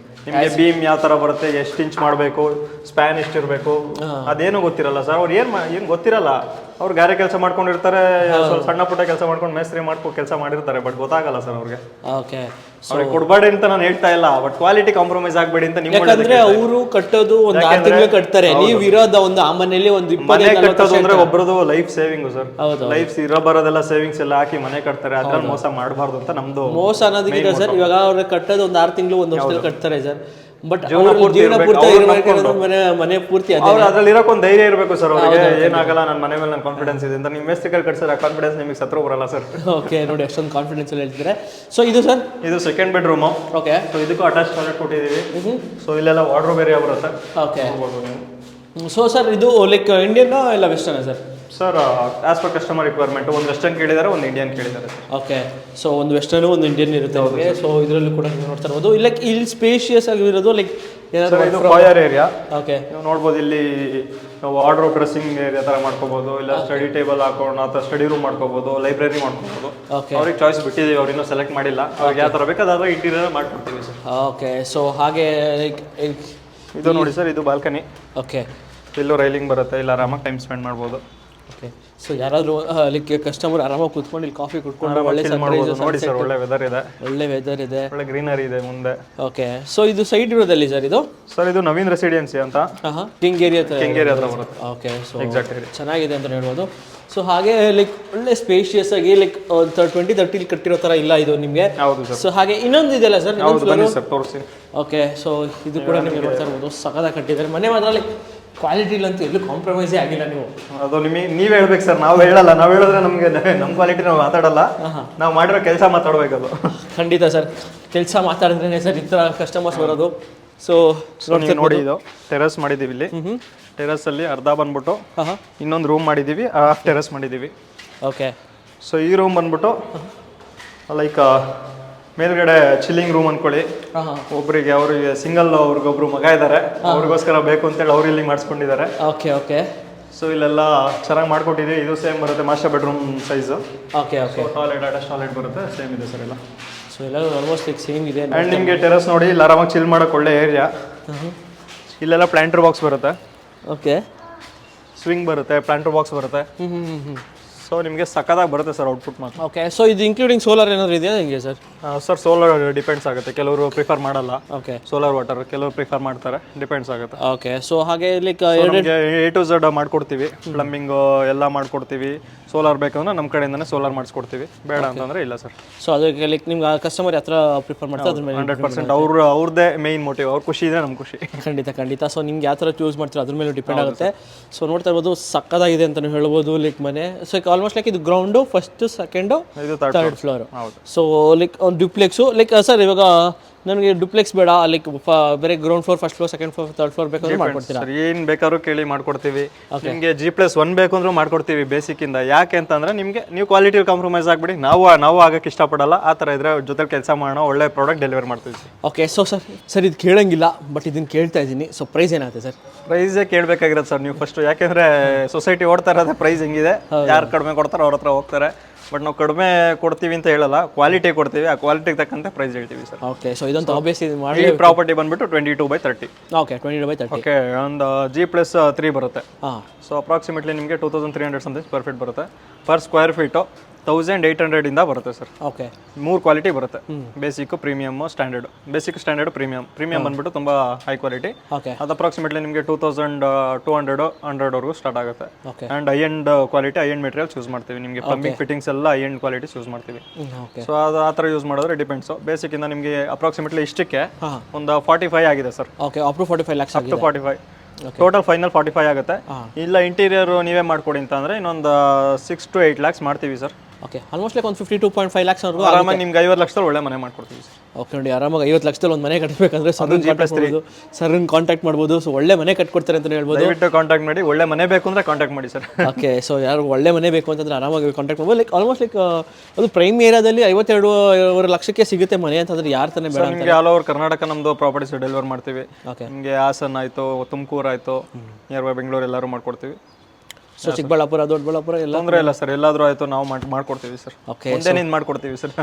ನಿಮಗೆ ಬೀಮ್ ಯಾವ ಥರ ಬರುತ್ತೆ, ಎಷ್ಟು ಇಂಚ್ ಮಾಡಬೇಕು, ಸ್ಪ್ಯಾನ್ ಎಷ್ಟಿರಬೇಕು, ಅದೇನು ಗೊತ್ತಿರಲ್ಲ ಸರ್. ಅವ್ರು ಏನು ಗೊತ್ತಿರಲ್ಲ. ಅವ್ರು ಗಾರೆ ಕೆಲಸ ಮಾಡ್ಕೊಂಡಿರ್ತಾರೆ, ಸಣ್ಣ ಪುಟ್ಟ ಕೆಲಸ ಮಾಡ್ಕೊಂಡು ಮೇಸ್ತ್ರಿ ಮಾಡ್ಕೊಂಡು ಕೆಲಸ ಮಾಡಿರ್ತಾರೆ, ಬಟ್ ಗೊತ್ತಾಗಲ್ಲ ಸರ್ ಅವ್ರಿಗೆ. ಓಕೆ. ಅವ್ರಿಗೆ ಕೊಡಬೇಡಿ ಅಂತ ನಾನು ಹೇಳ್ತಾ ಇಲ್ಲ, ಬಟ್ ಕ್ವಾಲಿಟಿ ಕಾಂಪ್ರಮೈಸ್ ಆಗಬೇಡಿ ಅಂತ ನೀವು. ಯಾಕಂದ್ರೆ ಅವರು ಕಟ್ಟೋದು ಒಂದು 6 ತಿಂಗಳು ಕಟ್ತಾರೆ, ನೀವು ಇರೋದ ಒಂದು ಆ ಮನೆಯಲ್ಲಿ ಒಂದು ಮನೆ ಕಟ್ಟೋದು ಅಂದ್ರೆ ಒಬ್ಬರದು ಲೈಫ್ ಸೇವಿಂಗ್ ಸರ್. ಲೈಫ್ ಇರೋ ಬರೋದೆಲ್ಲ ಸೇವಿಂಗ್ಸ್ ಎಲ್ಲ ಹಾಕಿ ಮನೆ ಕಟ್ತಾರೆ, ಅದ್ರಲ್ಲಿ ಮೋಸ ಮಾಡಬಾರ್ದು ಅಂತ ನಮ್ದು. ಮೋಸ ಅನ್ನೋದಕ್ಕಿಂತ ಸರ್, ಇವಾಗ ಅವ್ರಿಗೆ ಕಟ್ಟೋದು ಒಂದು 6 ತಿಂಗಳು, 1 ವರ್ಷದಲ್ಲಿ ಕಟ್ತಾರೆ ಸರ್. ಬಟ್ ಜೀವನ ಮನೆ ಪೂರ್ತಿ ಅದ್ರಲ್ಲಿ ಇರೋಕೆ ಒಂದು ಧೈರ್ಯ ಇರಬೇಕು ಸರ್ ಅವ್ರಿಗೆ. ಏನಾಗಲ್ಲ, ನನ್ನ ಮನೆ ಮೇಲೆ ನನ್ನ ಕಾನ್ಫಿಡೆನ್ಸ್ ಇದೆ ಅಂತ. ನೀವು ಮೇಸ್ತ್ರಿಗಳು ಕಟ್ಸಿದ್ರೆ ಆ ಕಾನ್ಫಿಡೆನ್ಸ್ ನಿಮಗೆ ಸತ್ರು ಬರಲ್ಲ ಸರ್. ಓಕೆ, ನೋಡಿ ಅಷ್ಟೊಂದು ಕಾನ್ಫಿಡೆನ್ಸ್ ಅಲ್ಲಿ ಹೇಳ್ತಿದ್ರೆ. ಸೊ ಇದು ಸರ್, ಇದು ಸೆಕೆಂಡ್ ಬೆಡ್ರೂಮು. ಓಕೆ. ಸೊ ಇದಕ್ಕೂ ಅಟ್ಯಾಚ್ ಟಾಯ್ಲೆಟ್ ಕೊಟ್ಟಿದ್ದೀವಿ. ಸೊ ಇಲ್ಲೆಲ್ಲ ವಾರ್ಡ್ರೋಬ್ ಏರಿಯಾ ಬರುತ್ತೆ. ಓಕೆ. ಸೊ ಸರ್ ಇದು ಲೈಕ್ ಇಂಡಿಯನ್ ಇಲ್ಲ western sir? Sir as per customer requirement ಒಂದು ವೆಸ್ಟರ್ನ್ ಕೇಳಿದ್ದಾರೆ, ಒಂದು ಇಂಡಿಯನ್ ಕೇಳಿದ್ದಾರೆ ಸರ್. ಓಕೆ, ಸೊ ಒಂದು ವೆಸ್ಟರ್ನು ಒಂದು ಇಂಡಿಯನ್ ಇರುತ್ತೆ ನಿಮಗೆ. ಸೊ ಇದರಲ್ಲೂ ಕೂಡ ನೀವು ನೋಡ್ತಾ ಇರ್ಬೋದು. ಲೈಕ್ ಇಲ್ಲಿ ಸ್ಪೇಷಿಯಸ್ ಆಗಿರೋದು ಲೈಕ್ ಸರ್ ಇದು ಫೈರ್ ಏರಿಯಾ. ಓಕೆ, ನೀವು ನೋಡ್ಬೋದು ಇಲ್ಲಿ ನಾವು ವಾರ್ಡ್ರೋಬ್ ಡ್ರೆಸ್ಸಿಂಗ್ ಏರಿಯಾ ಥರ ಮಾಡ್ಕೋಬೋದು, ಇಲ್ಲ ಸ್ಟಡಿ ಟೇಬಲ್ ಹಾಕೋಣ ಅಥವಾ ಸ್ಟಡಿ ರೂಮ್ ಮಾಡ್ಕೋಬೋದು, ಲೈಬ್ರರಿ ಮಾಡ್ಕೋಬೋದು. ಓಕೆ, ಅವ್ರಿಗೆ ಚಾಯ್ಸ್ ಬಿಟ್ಟಿದ್ದೀವಿ, ಅವ್ರು ಇನ್ನೂ ಸೆಲೆಕ್ಟ್ ಮಾಡಿಲ್ಲ. ಅವ್ರಿಗೆ ಯಾವ ಥರ ಬೇಕಾದ್ರೆ ಇಂಟೀರಿಯರ್ ಮಾಡ್ಕೊಡ್ತೀವಿ ಸರ್. ಓಕೆ, ಸೊ ಹಾಗೆ ಲೈಕ್ ಇದು ನೋಡಿ ಸರ್, ಇದು ಬಾಲ್ಕನಿ. ಓಕೆ, ಇಲ್ಲೂ ರೈಲಿಂಗ್ ಬರುತ್ತೆ, ಇಲ್ಲ ಆರಾಮಾಗಿ ಟೈಮ್ ಸ್ಪೆಂಡ್ ಮಾಡ್ಬೋದು. ಓಕೆ, ಸೊ ಯಾರಾದರೂ ಲೈಕ್ ಕಸ್ಟಮರ್ ಆರಾಮಾಗಿ ಕೂತ್ಕೊಂಡು ಇಲ್ಲಿ ಕಾಫಿ ಕುಡ್ಕೊಂಡು ಒಳ್ಳೆ ನೋಡಿ ಸರ್, ಒಳ್ಳೆ ವೆದರ್ ಇದೆ, ಒಳ್ಳೆ ವೆದರ್ ಇದೆ, ಒಳ್ಳೆ ಗ್ರೀನರಿ ಇದೆ ಮುಂದೆ. ಓಕೆ, ಸೊ ಇದು ಸೈಡ್ ಇರೋದಲ್ಲಿ ಸರ್ ಇದು? ಸರ್ ಇದು ನವೀನ್ ರೆಸಿಡೆನ್ಸಿ ಅಂತ ಕಿಂಗ್ ಏರಿಯಾ ಹತ್ರ ಬರುತ್ತೆ. ಓಕೆ, ಸೊ ಎಕ್ಸಾಕ್ಟ್ ಚೆನ್ನಾಗಿದೆ ಅಂತ ಹೇಳ್ಬೋದು. ಸೊ ಹಾಗೆ ಲೈಕ್ ಒಳ್ಳೆ ಸ್ಪೇಷಿಯಸ್ ಆಗಿ ಲೈಕ್ 2030 ಕಟ್ಟಿರೋ ಥರ ಇಲ್ಲ ಇದು ನಿಮಗೆ. ಹೌದು ಸರ್. ಸೊ ಹಾಗೆ ಇನ್ನೊಂದು ಇದೆಯಲ್ಲ ಸರ್? ಬನ್ನಿ ಸರ್ ತೋರಿಸಿ. ಓಕೆ, ಸೊ ಇದು ಕೂಡ ನಿಮಗೆ ನೋಡ್ತಾ ಇರ್ಬೋದು, ಸಖತ್ತಾಗಿ ಕಟ್ಟಿದ್ದಾರೆ. ಮನೆ ಮಾತ್ರ ಲೈಕ್ ಕ್ವಾಲಿಟಿಲಂತೂ ಎಲ್ಲೂ ಕಾಂಪ್ರಮೈಸೇ ಆಗಿಲ್ಲ ನೀವು. ಅದು ನಿಮಗೆ ನೀವೇ ಹೇಳ್ಬೇಕು ಸರ್, ನಾವು ಹೇಳಲ್ಲ. ನಾವು ಹೇಳಿದ್ರೆ ನಮಗೆ ನಮ್ಮ ಕ್ವಾಲಿಟಿ ನಾವು ಮಾತಾಡಲ್ಲ, ನಾವು ಮಾಡಿರೋ ಕೆಲಸ ಮಾತಾಡ್ಬೇಕದು. ಖಂಡಿತ ಸರ್, ಕೆಲಸ ಮಾತಾಡಿದ್ರೇ ಸರ್ ಈ ಥರ ಕಸ್ಟಮರ್ಸ್ ಬರೋದು. ಸೊ ನೋಡಿ, ಇದು ಟೆರಸ್ ಮಾಡಿದ್ದೀವಿ. ಇಲ್ಲಿ ಟೆರಸಲ್ಲಿ ಅರ್ಧ ಬಂದ್ಬಿಟ್ಟು ಇನ್ನೊಂದು ರೂಮ್ ಮಾಡಿದ್ದೀವಿ, ಹಾಫ್ ಟೆರಸ್ ಮಾಡಿದ್ದೀವಿ. ಓಕೆ, ಸೊ ಈ ರೂಮ್ ಬಂದ್ಬಿಟ್ಟು ಲೈಕ್ ಮೇಲ್ಗಡೆ ಚಿಲ್ಲಿಂಗ್ ರೂಮ್ ಅನ್ಕೊಳ್ಳಿ. ಒಬ್ಬರಿಗೆ ಅವ್ರಿಗೆ ಸಿಂಗಲ್, ಅವ್ರಿಗೊಬ್ರು ಮಗ ಇದ್ದಾರೆ, ಅವ್ರಿಗೋಸ್ಕರ ಬೇಕು ಅಂತೇಳಿ ಅವ್ರು ಇಲ್ಲಿ ಮಾಡಿಸ್ಕೊಂಡಿದ್ದಾರೆ. ಓಕೆ, ಓಕೆ, ಸೊ ಇಲ್ಲೆಲ್ಲ ಚೆನ್ನಾಗಿ ಮಾಡ್ಕೊಟ್ಟಿದ್ದೀವಿ. ಇದು ಸೇಮ್ ಬರುತ್ತೆ, master bedroom size. Okay, okay, toilet, attach toilet ಬರುತ್ತೆ, ಸೇಮ್ ಇದೆ ಸರ್ ಎಲ್ಲ. ಸೊ ಎಲ್ಲ ಆಲ್ಮೋಸ್ಟ್ ಲೈಕ್ ಸೇಮ್ ಇದೆ. ಆ್ಯಂಡ್ ನಿಮಗೆ ಟೆರಸ್ ನೋಡಿ, ಇಲ್ಲಿ ಆರಾಮಾಗಿ ಚಿಲ್ ಮಾಡೋಕೆ ಒಳ್ಳೆ ಏರಿಯಾ. ಇಲ್ಲೆಲ್ಲ ಪ್ಲಾಂಟರ್ ಬಾಕ್ಸ್ ಬರುತ್ತೆ. ಓಕೆ, ಸ್ವಿಂಗ್ ಬರುತ್ತೆ, ಪ್ಲಾಂಟರ್ ಬಾಕ್ಸ್ ಬರುತ್ತೆ. ಸೊ ನಿಮಗೆ ಸಕ್ಕದಾಗಿ ಬರುತ್ತೆ ಸರ್ ಔಟ್ಪುಟ್ ಮಾತ್ರ. ಓಕೆ, ಸೊ ಇದು ಇನ್ಕ್ಲೂಡಿಂಗ್ ಸೋಲಾರ್ ಏನಾದ್ರು ಇದೆಯಾ ಹೆಂಗೆ ಸರ್? ಸರ್ ಸೋಲಾರ್ ಡಿಪೆಂಡ್ಸ್ ಆಗುತ್ತೆ, ಕೆಲವರು ಪ್ರಿಫರ್ ಮಾಡಲ್ಲ. ಓಕೆ, ಸೋಲಾರ್ ವಾಟರ್ ಕೆಲವರು ಪ್ರಿಫರ್ ಮಾಡ್ತಾರೆ, ಡಿಪೆಂಡ್ಸ್ ಆಗುತ್ತೆ. ಓಕೆ, ಸೊ ಹಾಗೆ ಲೈಕ್ A to Z ಮಾಡ್ಕೊಡ್ತೀವಿ, ಪ್ಲಂಬಿಂಗ್ ಎಲ್ಲ ಮಾಡ್ಕೊಡ್ತೀವಿ. ಸೋಲಾರ್ ಬೇಕಂದ್ರೆ ನಮ್ಮ ಕಡೆಯಿಂದನೇ ಸೋಲಾರ್ ಮಾಡಿಸ್ಕೊಡ್ತೀವಿ, ಬೇಡ ಅಂತಂದ್ರೆ ಇಲ್ಲ ಸರ್. ಸೊ ಅದಕ್ಕೆ ಲೈಕ್ ನಿಮ್ಗೆ ಕಸ್ಟಮರ್ ಹತ್ರ ಪ್ರಿಫರ್ ಮಾಡ್ತಾರೆ ಅದ್ರ ಮೇಲೆ 100% ಅವ್ರದ್ದೇ ಮೇಯ್ನ್ ಮೋಟಿವ್. ಅವ್ರ ಖುಷಿ ಇದೆ, ನಮ್ಮ ಖುಷಿ. ಖಂಡಿತ, ಖಂಡಿತ. ಸೊ ನಿಮ್ಗೆ ಯಾವ ಥರ ಚೂಸ್ ಮಾಡ್ತೀರಾ ಅದ್ರ ಮೇಲೆ ಡಿಪೆಂಡ್ ಆಗುತ್ತೆ. ಸೊ ನೋಡ್ತಾ ಇರ್ಬೋದು, ಸಕ್ಕದಾಗಿದೆ ಅಂತ ಹೇಳ್ಬೋದು ಲೈಕ್ ಮನೆ. ಸೊ ಆಲ್ಮೋಸ್ಟ್ ಲೈಕ್ ಇದು ground, first, second, third floor. So like ಒಂದು ಡ್ಯೂಪ್ಲೆಕ್ಸು. ಲೈಕ್ ಸರ್ ಇವಾಗ ನನಗೆ ಡುಪ್ಲೆಕ್ಸ್ ಬೇಡ, ಲೈಕ್ ಬೇರೆ ground floor, first floor, second floor, third floor ಬೇಕಾದ್ರೂ ಮಾಡ್ಕೊಡ್ತೀರಾ? ಸರ್ ಏನು ಬೇಕಾದ್ರೂ ಕೇಳಿ ಮಾಡ್ಕೊಡ್ತೀವಿ. ನಿಮಗೆ G+1 ಬೇಕು ಅಂದ್ರೂ ಮಾಡ್ಕೊಡ್ತೀವಿ ಬೇಸಿಕ್ಕಿಂದ. ಯಾಕೆ ಅಂತಂದ್ರೆ ನಿಮಗೆ ನೀವು ಕ್ವಾಲಿಟಿ ಕಾಂಪ್ರಮೈಸ್ ಆಗ್ಬಿಡಿ, ನಾವು ಆಗಕ್ಕೆ ಇಷ್ಟಪಡಲ್ಲ. ಆ ಥರ ಇದ್ರೆ ಜೊತೆ ಕೆಲಸ ಮಾಡೋಣ, ಒಳ್ಳೆ ಪ್ರಾಡಕ್ಟ್ ಡೆಲಿವರ್ ಮಾಡ್ತೀವಿ. ಓಕೆ, ಸೊ ಸರ್ ಇದು ಕೇಳಂಗಿಲ್ಲ, ಬಟ್ ಇದನ್ನು ಕೇಳ್ತಾ ಇದ್ದೀನಿ. ಸೊ ಪ್ರೈಸ್ ಏನಾಗುತ್ತೆ ಸರ್? ಪ್ರೈಸೇ ಕೇಳಬೇಕಾಗಿರೋದು ಸರ್ ನೀವು ಫಸ್ಟ್. ಯಾಕೆಂದರೆ ಸೊಸೈಟಿ ಓಡ್ತಾ ಇರೋದೇ ಪ್ರೈಸ್ ಹೆಂಗಿದೆ, ಯಾರು ಕಡಿಮೆ ಕೊಡ್ತಾರೋ ಅವ್ರ ಹತ್ರ ಹೋಗ್ತಾರೆ. ಬಟ್ ನಾವು ಕಡಿಮೆ ಕೊಡ್ತೀವಿ ಅಂತ ಹೇಳಲ್ಲ, ಕ್ವಾಲಿಟಿ ಕೊಡ್ತೀವಿ. ಆ ಕ್ವಾಲಿಟಿಗೆ ತಕ್ಕಂತೆ ಪ್ರೈಸ್ ಹೇಳ್ತೀವಿ ಸರ್. ಓಕೆ, ಸೊ ಇದಂತ ಆಬ್ವಿಯಸ್ಲಿ ಮಾಡಿ. ಈ ಪ್ರಾಪರ್ಟಿ ಬಂದ್ಬಿಟ್ಟು 22/30. ಓಕೆ, 22/30. ಓಕೆ, ಒಂದು G+3 ಬರುತ್ತೆ. ಹಾಂ, ಸೊ ಅಪ್ರಾಕ್ಸಿಮೇಟ್ಲಿ ನಿಮಗೆ 2300 ಸಮಥಿಂಗ್ ಸ್ಕ್ವೇರ್ ಫೀಟ್ ಬರುತ್ತೆ. ಪರ್ ಸ್ಕ್ವೇರ್ ಫೀಟು 1800 ಇಂದ ಬರುತ್ತೆ ಸರ್. ಓಕೆ, 3 ಕ್ವಾಲಿಟಿ ಬರುತ್ತೆ, basic, premium, standard. Basic, standard, premium ಬಂದ್ಬಿಟ್ಟು ತುಂಬ ಹೈ ಕ್ವಾಲಿಟಿ. ಓಕೆ, ಅದು ಅಪ್ರಾಕ್ಸಿಮೇಟ್ಲಿ ನಿಮಗೆ 2200 100ವರೆಗೂ ಸ್ಟಾರ್ಟ್ ಆಗುತ್ತೆ. Okay, and I end quality, I end materials use ಮಾಡ್ತೀವಿ. ನಿಮಗೆ ಪ್ಲಂಬಿಂಗ್ ಫಿಟ್ಟಿಂಗ್ಸ್ ಎಲ್ಲ ಐ ಎಂಡ್ ಕ್ವಾಲಿಟೀಸ್ ಯೂಸ್ ಮಾಡ್ತೀವಿ. ಓಕೆ, ಸೊ ಅದು ಆ ಥರ ಯೂಸ್ ಮಾಡಿದ್ರೆ ಡಿಪೆಂಡ್ಸು. ಬೇಸಿಕ್ಕಿಂದ ನಿಮಗೆ ಅಪ್ರಾಕ್ಸಿಮೇಟ್ಲಿ ಇಷ್ಟಕ್ಕೆ ಒಂದು 45 ಆಗಿದೆ sir. Okay, up to 45 lakhs up to 45. Total final 45 ಆಗುತ್ತೆ. ಇಲ್ಲ ಇಂಟೀರಿಯರ್ ನೀವೇ ಮಾಡ್ಕೊಡಿ ಅಂತ ಅಂದರೆ ಇನ್ನೊಂದು 6 to 8 lakhs ಮಾಡ್ತೀವಿ ಸರ್. ಓಕೆ, ಆಲ್ಮೋಸ್ಟ್ ಲೈಕ್ ಒಂದು 52.5 lakhs ವರೆಗೂ ಆರಾಮಾಗಿ ನಿಮ್ಗೆ 50 ಲಕ್ಷದಲ್ಲಿ ಒಳ್ಳೆ ಮನೆ ಮಾಡ್ಕೊಡ್ತೀವಿ ಸರ್. ಓಕೆ, ನೋಡಿ ಆರಾಮಾಗಿ 50 ಲಕ್ಷದಲ್ಲಿ ಒಂದು ಮನೆ ಕಟ್ಟಬೇಕಂದ್ರೆ ಸರ್ನ ಕಾಂಟ್ಯಾಕ್ಟ್ ಮಾಡ್ಬೋದು. ಸೊ ಒಳ್ಳೆ ಮನೆ ಕಟ್ಕೊಡ್ತಾರೆ ಅಂತ ಹೇಳ್ಬೋದು. ದಯವಿಟ್ಟು ಕಾಂಟ್ಯಾಕ್ಟ್ ಮಾಡಿ. ಒಳ್ಳೆ ಮನೆ ಬೇಕು ಅಂದರೆ ಕಾಂಟ್ಯಾಕ್ಟ್ ಮಾಡಿ ಸರ್. ಓಕೆ, ಸೊ ಯಾರು ಒಳ್ಳೆ ಮನೆ ಬೇಕು ಅಂತಂದ್ರೆ ಆರಾಮಾಗಿ ಕಾಂಟ್ಯಾಕ್ಟ್ ಮಾಡ್ಬೋದು. ಲೈಕ್ ಆಲ್ಮೋಸ್ಟ್ ಲೈಕ್ ಅದು ಪ್ರೈಮ್ ಏರಿಯಾದಲ್ಲಿ 52 ಲಕ್ಷಕ್ಕೆ ಸಿಗುತ್ತೆ ಮನೆ ಅಂತಂದ್ರೆ ಯಾರು ತಾನೇ ಬೇಡ. ನಿಮಗೆ ಆಲ್ ಓವರ್ ಕರ್ನಾಟಕ ನಮ್ಮದು ಪ್ರಾಪರ್ಟೀಸ್ ಡೆಲಿವರ್ ಮಾಡ್ತೀವಿ. ಓಕೆ, ನಿಮಗೆ ಹಾಸನ ಆಯಿತು, ತುಮಕೂರು ಆಯಿತು, ನಿಯರ್ ಬೈ ಬೆಂಗಳೂರು ಎಲ್ಲರೂ ಮಾಡ್ಕೊಡ್ತೀವಿ. ಸೊ ಚಿಕ್ಕಬಳ್ಳಾಪುರ, ದೊಡ್ಡಬಳ್ಳಾಪುರ ಎಲ್ಲ ತೊಂದರೆ ಇಲ್ಲ ಸರ್, ಎಲ್ಲಾದರೂ ಆಯಿತು ನಾವು ಮಾಡ್ಕೊಡ್ತೀವಿ ಸರ್. ಓಕೆ, ಮುಂದೆ ಮಾಡ್ಕೊಡ್ತೀವಿ ಸರ್.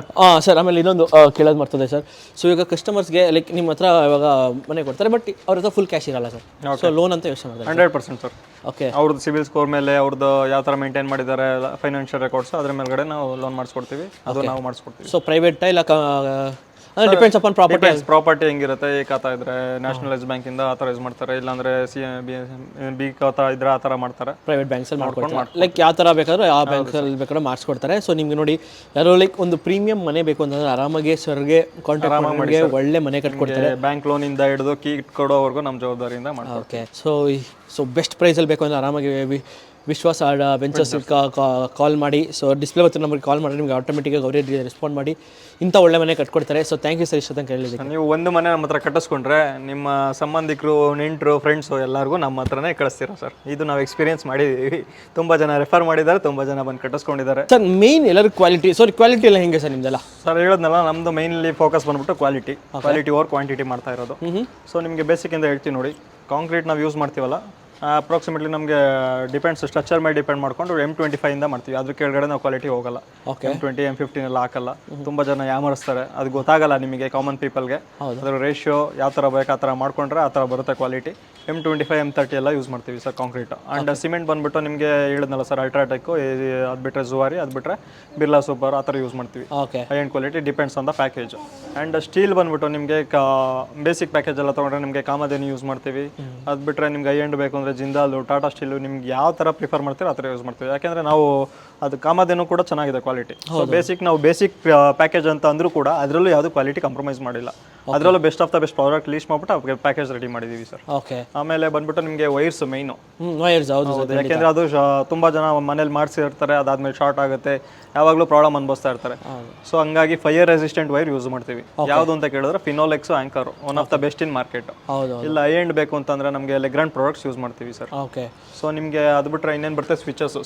ಸರ್ ಆಮೇಲೆ ಇನ್ನೊಂದು ಕೇಳೋದು ಮರ್ತದೆ ಸರ್. ಸೊ ಈಗ ಕಸ್ಟಮರ್ಸ್ಗೆ ಲೈಕ್ ನಿಮ್ಮ ಹತ್ರ ಇವಾಗ ಮನೆ ಕೊಡ್ತಾರೆ, ಬಟ್ ಅವ್ರ ಹತ್ರ ಫುಲ್ ಕ್ಯಾಶ್ ಇರಲ್ಲ ಸರ್. ಸೊ ಲೋನ್ ಅಂತ ಯೋಚನೆ ಮಾಡ್ತಾರೆ. 100% ಸರ್. ಓಕೆ, ಅವ್ರದ್ದು ಸಿವಿಲ್ ಸ್ಕೋರ್ ಮೇಲೆ, ಅವ್ರದ್ದು ಯಾವ ಥರ ಮೇಂಟೈನ್ ಮಾಡಿದ್ದಾರೆ, ಫೈನಾನ್ಷಿಯಲ್ ರೆಕಾರ್ಡ್ಸ್, ಅದ್ರ ಮೇಲ್ಗಡೆ ನಾವು ಲೋನ್ ಮಾಡಿಸ್ಕೊಡ್ತೀವಿ. ಅದು ನಾವು ಮಾಡಿಸ್ಕೊಡ್ತೀವಿ. ಸೊ ಪ್ರೈವೇಟ್ ಇಲ್ಲ ಡಿಪೆಂಡ್ಸ್ ಅಪಾನ್ ಪ್ರಾಪರ್ಟಿ ಹೆಂಗಿರುತ್ತೆ. ಈ ಖಾತಾ ಇದ್ರೆ ನ್ಯಾಷನಲೈಸ್ ಬ್ಯಾಂಕಿಂದ ಆಥರೈಸ್ ಮಾಡ್ತಾರೆ, ಇಲ್ಲಾಂದ್ರೆ ಬಿ ಖಾತಾ ಇದ್ರೆ ಆ ಥರ ಮಾಡ್ತಾರೆ. ಪ್ರೈವೇಟ್ ಬ್ಯಾಂಕ್ಸಲ್ಲಿ ಮಾಡ್ಕೊಡ್ತಾರೆ. ಲೈಕ್ ಯಾವ ಥರ ಬೇಕಾದ್ರೂ ಆ ಬ್ಯಾಂಕ್ಸಲ್ಲಿ ಬೇಕಾದ್ರೂ ಮಾಡಿಸ್ಕೊಡ್ತಾರೆ. ಸೊ ನಿಮ್ಗೆ ನೋಡಿ ಯಾರೋ ಲೈಕ್ ಒಂದು ಪ್ರೀಮಿಯಂ ಮನೆ ಬೇಕು ಅಂತಂದ್ರೆ ಆರಾಮಾಗಿ ಸರ್ಗೆ ಕಾಂಟ್ಯಾಕ್ಟ್ ಮಾಡಿ ಒಳ್ಳೆ ಮನೆ ಕಟ್ಕೊಡ್ತಾರೆ. ಬ್ಯಾಂಕ್ ಲೋನಿಂದ ಹಿಡಿದು ಕೀ ಕೊಡೋವರೆಗೂ ನಮ್ಮ ಜವಾಬ್ದಾರಿಯಿಂದ ಮಾಡ್ತಾರೆ. ಓಕೆ, ಸೊ ಬೆಸ್ಟ್ ಪ್ರೈಸಲ್ಲಿ ಬೇಕು ಅಂದರೆ ಆರಾಮಾಗಿ ವಿಶ್ವಾಸ ವೆಂಚರ್ಸ್ ಕಾಲ್ ಮಾಡಿ. ಸೊ ಡಿಸ್ಪ್ಲೇ ಬರ್ತಾರೆ ನಮಗೆ ಕಾಲ್ ಮಾಡಿ, ನಿಮಗೆ ಆಟೋಮೆಟಿಕ್ಕಾಗಿ ಅವರೇ ರೆಸ್ಪಾಂಡ್ ಮಾಡಿ ಇಂಥ ಒಳ್ಳೆ ಮನೆ ಕಟ್ಕೊಡ್ತಾರೆ. ಸೊ ಥ್ಯಾಂಕ್ ಯು ಸರ್ ಇಷ್ಟೊತ್ತಂಗೆ ಕೇಳಿದ್ದಕ್ಕೆ. ನೀವು ಒಂದು ಮನೆ ನಮ್ಮ ಹತ್ರ ಕಟ್ಟಿಸ್ಕೊಂಡ್ರೆ ನಿಮ್ಮ ಸಂಬಂಧಿಕರು, ನೆಂಟರು, ಫ್ರೆಂಡ್ಸು ಎಲ್ಲರಿಗೂ ನಮ್ಮ ಹತ್ರನೇ ಕಳಿಸ್ತೀರಾ ಸರ್. ಇದು ನಾವು ಎಕ್ಸ್ಪೀರಿಯನ್ಸ್ ಮಾಡಿದ್ದೀವಿ. ತುಂಬ ಜನ ರೆಫರ್ ಮಾಡಿದ್ದಾರೆ, ತುಂಬ ಜನ ಬಂದು ಕಟ್ಟಿಸ್ಕೊಂಡಿದ್ದಾರೆ ಸರ್. ಮೇನ್ ಎಲ್ಲರೂ ಕ್ವಾಲಿಟಿ, ಸೊ ಕ್ವಾಲಿಟಿ ಎಲ್ಲ ಹೆಂಗೆ ಸರ್ ನಿಮ್ದೆಲ್ಲ? ಸರ್ ಹೇಳಿದ್ನಲ್ಲ, ನಮ್ಮದು ಮೈನ್ಲಿ ಫೋಕಸ್ ಬಂದ್ಬಿಟ್ಟು ಕ್ವಾಲಿಟಿ ಓವರ್ ಕ್ವಾಂಟಿಟಿ ಮಾಡ್ತಾ ಇರೋದು. ಸೊ ನಿಮಗೆ ಬೇಸಿಕ್ಕಿಂದ ಹೇಳ್ತೀನಿ ನೋಡಿ, ಕಾಂಕ್ರೀಟ್ ನಾವು ಯೂಸ್ ಮಾಡ್ತೀವಲ್ಲ, ಅಪ್ರಾಕ್ಸಿಮೇಟ್ಲಿ ನಮಗೆ ಡಿಪೆಂಡ್ಸ್, ಸ್ಟ್ರಕ್ಚರ್ ಮೇಲೆ ಡಿಪೆಂಡ್ ಮಾಡ್ಕೊಂಡು M25 ಇಂದ ಮಾಡ್ತೀವಿ. ಅದ್ರ ಕೆಳಗಡೆ ನಾವು ಕ್ವಾಲಿಟಿ ಹೋಗಲ್ಲ. M20 M15 ಎಲ್ಲ ಹಾಕಲ್ಲ. ತುಂಬ ಜನ ಯಾಮರಿಸ್ತಾರೆ, ಅದು ಗೊತ್ತಾಗಲ್ಲ ನಿಮಗೆ ಕಾಮನ್ ಪೀಪಲ್ಗೆ. ಅದ್ರ ರೇಷಿಯೋ ಯಾವ ಥರ ಬೇಕು ಆ ಥರ ಮಾಡ್ಕೊಂಡ್ರೆ ಆ ಥರ ಬರುತ್ತೆ ಕ್ವಾಲಿಟಿ. M25 M30 ಎಲ್ಲ ಯೂಸ್ ಮಾಡ್ತೀವಿ ಸರ್ ಕಾಂಕ್ರೀಟ್. ಆ್ಯಂಡ್ ಸಿಮೆಂಟ್ ಬಂದ್ಬಿಟ್ಟು ನಿಮಗೆ ಹೇಳಿದ್ನಲ್ಲ ಸರ್, ಅಲ್ಟ್ರಾಟೆಕ್ಕು, ಅದು ಬಿಟ್ಟರೆ ಜುವಾರಿ, ಅದು ಬಿಟ್ಟರೆ ಬಿರ್ಲಾ ಸೂಪರ್, ಆ ಥರ ಯೂಸ್ ಮಾಡ್ತೀವಿ. Okay. High end quality depends on the package. And steel ಬಂದ್ಬಿಟ್ಟು ನಿಮಗೆ ಬೇಸಿಕ್ ಪ್ಯಾಕೇಜ್ ಎಲ್ಲ ತೊಗೊಂಡ್ರೆ ನಿಮಗೆ ಕಾಮಧೇನು ಯೂಸ್ ಮಾಡ್ತೀವಿ. ಅದು ಬಿಟ್ಟರೆ ನಿಮ್ಗೆ ಹೈ ಎಂಡ್ ಬೇಕು ಅಂದರೆ ಜಿಂದಾಲು, ಟಾಟಾ ಸ್ಟೀಲು, ನಿಮ್ಗೆ ಯಾವ ಥರ ಪ್ರಿಫರ್ ಮಾಡ್ತೀರೋ ಆ ಥರ ಯೂಸ್ ಮಾಡ್ತೀವಿ. ಯಾಕೆಂದರೆ ನಾವು ಅದು ಕಾಮಧೇನು ಕೂಡ ಚೆನ್ನಾಗಿದೆ ಕ್ವಾಲಿಟಿ. ಸೊ ಬೇಸಿಕ್ ಪ್ಯಾಕೇಜ್ ಅಂತ ಅಂದರೂ ಕೂಡ ಅದರಲ್ಲೂ ಯಾವುದು ಕ್ವಾಲಿಟಿ ಕಾಂಪ್ರಮೈಸ್ ಮಾಡಿಲ್ಲ. ಅದರಲ್ಲೂ best of the best product list ಮಾಡ್ಬಿಟ್ಟು ಪ್ಯಾಕೇಜ್ ರೆಡಿ ಮಾಡಿದ್ದೀವಿ ಸರ್. ಓಕೆ. ಆಮೇಲೆ ಬಂದ್ಬಿಟ್ಟು ನಿಮಗೆ ವೈರ್ಸ್ ಮೈನು. ವೈರ್ಸ್ ಹೌದು. ಯಾಕೆಂದರೆ ಅದು ತುಂಬ ಜನ ಮನೇಲಿ ಮಾಡಿಸಿರ್ತಾರೆ, ಅದಾದ್ಮೇಲೆ ಶಾರ್ಟ್ ಆಗುತ್ತೆ, ಯಾವಾಗಲೂ ಪ್ರಾಬ್ಲಮ್ ಅನ್ಭವಿಸ್ತಾ ಇರ್ತಾರೆ. ಸೊ ಹಂಗಾಗಿ ಫೈರ್ ರೆಸಿಸ್ಟೆಂಟ್ ವೈರ್ ಯೂಸ್ ಮಾಡ್ತೀವಿ. ಯಾವುದು ಅಂತ ಕೇಳಿದ್ರೆ Finolex anchor, one of the best in market. ಹೌದು. ಇಲ್ಲ ಹೈ ಎಂಡ್ ಬೇಕು ಅಂತಂದ್ರೆ ನಮಗೆ ಲೆಗ್ರಾಂಡ್ ಪ್ರಾಡಕ್ಟ್ಸ್ ಯೂಸ್ ಮಾಡ್ತೀವಿ ಸರ್. ಓಕೆ. ಸೊ ನಿಮಗೆ ಅದು ಬಿಟ್ಟರೆ ಇನ್ನೇನು ಬರುತ್ತೆ,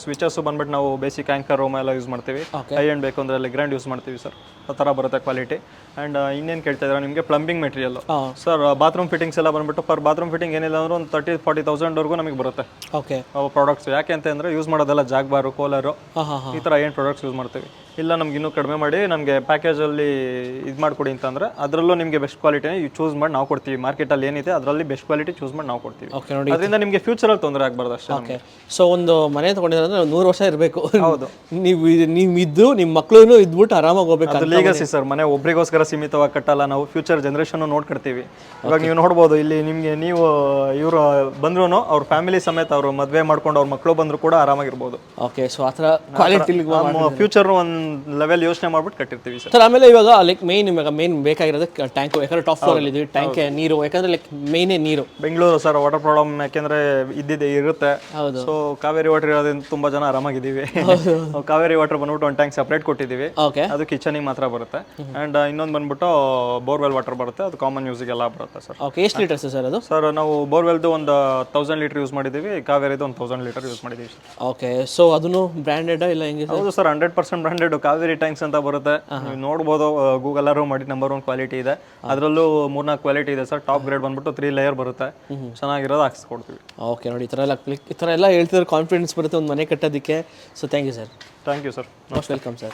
ಸ್ವಿಚಸ್ ಬಂದ್ಬಿಟ್ಟು ನಾವು ಬೇಸಿಕ್ ಆಂಕರ್ ರೋಮ್ ಎಲ್ಲ ಯೂಸ್ ಮಾಡ್ತೀವಿ. ಹೈ ಎಂಡ್ ಬೇಕು ಅಂದರೆ ಲೆಗ್ರಾಂಡ್ ಯೂಸ್ ಮಾಡ್ತೀವಿ ಸರ್. ಆ ಥರ ಬರುತ್ತೆ ಕ್ವಾಲಿಟಿ. ಆ್ಯಂಡ್ ಇನ್ನೇನು ಕೇಳ್ತಾ ಇದ್ದಾರೆ ನಿಮಗೆ plumbing material sir. Bathroom fittings ಎಲ್ಲ ಬಂದ್ಬಿಟ್ಟು ಪರ್ ಬಾತ್ರೂಮ್ ಫಿಟ್ಟಿಂಗ್ ಏನಿಲ್ಲ ಅಂದ್ರೆ ಒಂದು 30,000-40,000 ನಮಗೆ ಬರುತ್ತೆ. ಓಕೆ. ಪ್ರಾಡಕ್ಟ್ಸ್ ಯಾಕೆ ಅಂತ ಅಂದರೆ ಯೂಸ್ ಮಾಡೋದೆಲ್ಲ ಜಾಗ್ಬಾರು, ಕೋಲರು, ಈ ಥರ ಏನು ಪ್ರಾಡಕ್ಟ್ಸ್ ಯೂಸ್ ಮಾಡ್ತೀವಿ. ಇಲ್ಲ ನಮ್ಗೆ ಇನ್ನೂ ಕಡಿಮೆ ಮಾಡಿ ನಮಗೆ ಪ್ಯಾಕೇಜಲ್ಲಿ ಇದು ಮಾಡಿಕೊಡಿ ಅಂತಂದರೆ ಅದರಲ್ಲೂ ನಿಮಗೆ ಬೆಸ್ಟ್ ಕ್ವಾಲಿಟಿನೇ ಚೂಸ್ ಮಾಡಿ ನಾವು ಕೊಡ್ತೀವಿ. ಮಾರ್ಕೆಟಲ್ಲಿ ಏನಿದೆ ಅದರಲ್ಲಿ ಬೆಸ್ಟ್ ಕ್ವಾಲಿಟಿ ಚೂಸ್ ಮಾಡಿ ನಾವು ಕೊಡ್ತೀವಿ. ಓಕೆ. ನೋಡಿ, ಅದರಿಂದ ನಿಮಗೆ ಫ್ಯೂಚರಲ್ಲಿ ತೊಂದರೆ ಆಗಬಾರ್ದು ಅಷ್ಟೇ. ಓಕೆ. ಸೊ ಒಂದು ಮನೆ ತೊಗೊಂಡಿದ್ರೆ 100 ವರ್ಷ ಇರಬೇಕು. ಹೌದು. ನೀವು ಇದ್ದು ನಿಮ್ಮ ಮಕ್ಕಳು ಇದ್ಬಿಟ್ಟು ಆರಾಮಾಗಿ ಹೋಗ್ಬೇಕು. ಅದು ಲೀಗಸಿ ಸರ್. ಮನೆ ಒಬ್ರಿಗೋಸ್ಕರ ಸೀಮಿತವಾಗಿ ಕಟ್ಟಲ್ಲ ನಾವು, ಫ್ಯೂಚರ್ ಜನರೇಷನ್ ನೋಡ್ಕೊಡ್ತೀವಿ. ಇವಾಗ ನೀವು ನೋಡ್ಬೋದು ಇಲ್ಲಿ ನಿಮಗೆ, ನೀವು ಇವರು ಬಂದ್ರು ಅವ್ರ ಫ್ಯಾಮಿಲಿ ಸಮೇತ ಅವರು ಮದುವೆ ಮಾಡ್ಕೊಂಡು ಅವ್ರ ಮಕ್ಕಳು ಬಂದ್ರು ಕೂಡ ಆರಾಮಾಗಿರ್ಬೋದು. ಓಕೆ. ಸೊ ಆ ಥರ ಕ್ವಾಲಿಟಿ ಫ್ಯೂಚರ್ ಒಂದು ಲೆವೆಲ್ ಯೋಚನೆ ಮಾಡ್ಬಿಟ್ಟು ಕಟ್ಟಿರ್ತೀವಿ ಸರ್. ಆಮೇಲೆ ಇವಾಗ ಲೈಕ್ ಮೇನ್ ಬೇಕಾಗಿರೋದು ಟ್ಯಾಂಕ್. ಯಾಕಂದ್ರೆ ಟಾಪ್ ಫ್ಲೋರ್ ಅಲ್ಲಿ ಇದೀವಿ, ಟ್ಯಾಂಕ್ ನೀರು, ಯಾಕಂದ್ರೆ ಲೈಕ್ ಮೇನೇ ನೀರು. ಬೆಂಗಳೂರು ಸರ್ ವಾಟರ್ ಪ್ರಾಬ್ಲಮ್ ಯಾಕೆಂದ್ರೆ ಇರುತ್ತೆ. ಹೌದು. ಸೊ ಕಾವೇರಿ ವಾಟರ್ ಇರೋದ್ರಿಂದ ತುಂಬಾ ಜನ ಆರಾಮಾಗಿದ್ದೀವಿ. ಕಾವೇರಿ ವಾಟರ್ ಬಂದ್ಬಿಟ್ಟು ಒಂದು ಟ್ಯಾಂಕ್ ಸಪ್ರೇಟ್ ಕೊಟ್ಟಿದ್ದೀವಿ. ಓಕೆ. ಅದು ಕಿಚನಿಗೆ ಮಾತ್ರ ಬರುತ್ತೆ. ಅಂಡ್ ಇನ್ನೊಂದು ಬಂದ್ಬಿಟ್ಟು ಬೋರ್ವೆಲ್ ವಾಟರ್ ಬರುತ್ತೆ, ಅದು ಕಾಮನ್ ಯೂಸಿಗೆಲ್ಲ ಬರುತ್ತೆ ಸರ್. ಓಕೆ. ಎಷ್ಟು ಲೀಟರ್ಸ್ ಸರ್ ಅದು? ಸರ್ ನಾವು ಬೋರ್ವೆಲ್ದು ಒಂದು 1000 ಲೀಟರ್ ಯೂಸ್ ಮಾಡಿದ್ದೀವಿ, ಕಾವೇರಿದು ಒಂದು 1000 ಲೀಟರ್ ಯೂಸ್ ಮಾಡಿದ್ದೀವಿ ಸರ್. ಓಕೆ. ಸೊ ಅದನ್ನು ಬ್ರ್ಯಾಂಡೆಡ್ ಇಲ್ಲ ಹೆಂಗೆ? ಹೌದು ಸರ್, 100% ಬ್ರ್ಯಾಂಡೆಡ್ ಕಾವೇರಿ ಟ್ಯಾಂಕ್ಸ್ ಅಂತ ಬರುತ್ತೆ. ನೀವು ನೋಡ್ಬೋದು, ಗೂಗಲ್ ಮಾಡಿ ನಂಬರ್ 1 ಕ್ವಾಲಿಟಿ ಇದೆ. ಅದರಲ್ಲೂ 3-4 ಕ್ವಾಲಿಟಿ ಇದೆ ಸರ್. ಟಾಪ್ ಗ್ರೇಡ್ ಬಂದ್ಬಿಟ್ಟು 3 ಲೇಯರ್ ಬರುತ್ತೆ, ಚೆನ್ನಾಗಿರೋದು ಹಾಕ್ಸ್ಕೊಡ್ತೀವಿ. ಓಕೆ. ನೋಡಿ, ಈ ಥರ ಎಲ್ಲ ಹೇಳ್ತಿದ್ರೆ ಕಾನ್ಫಿಡೆನ್ಸ್ ಬರುತ್ತೆ ಒಂದು ಮನೆ ಕಟ್ಟೋದಕ್ಕೆ. So thank you sir. Thank you sir. Most welcome sir.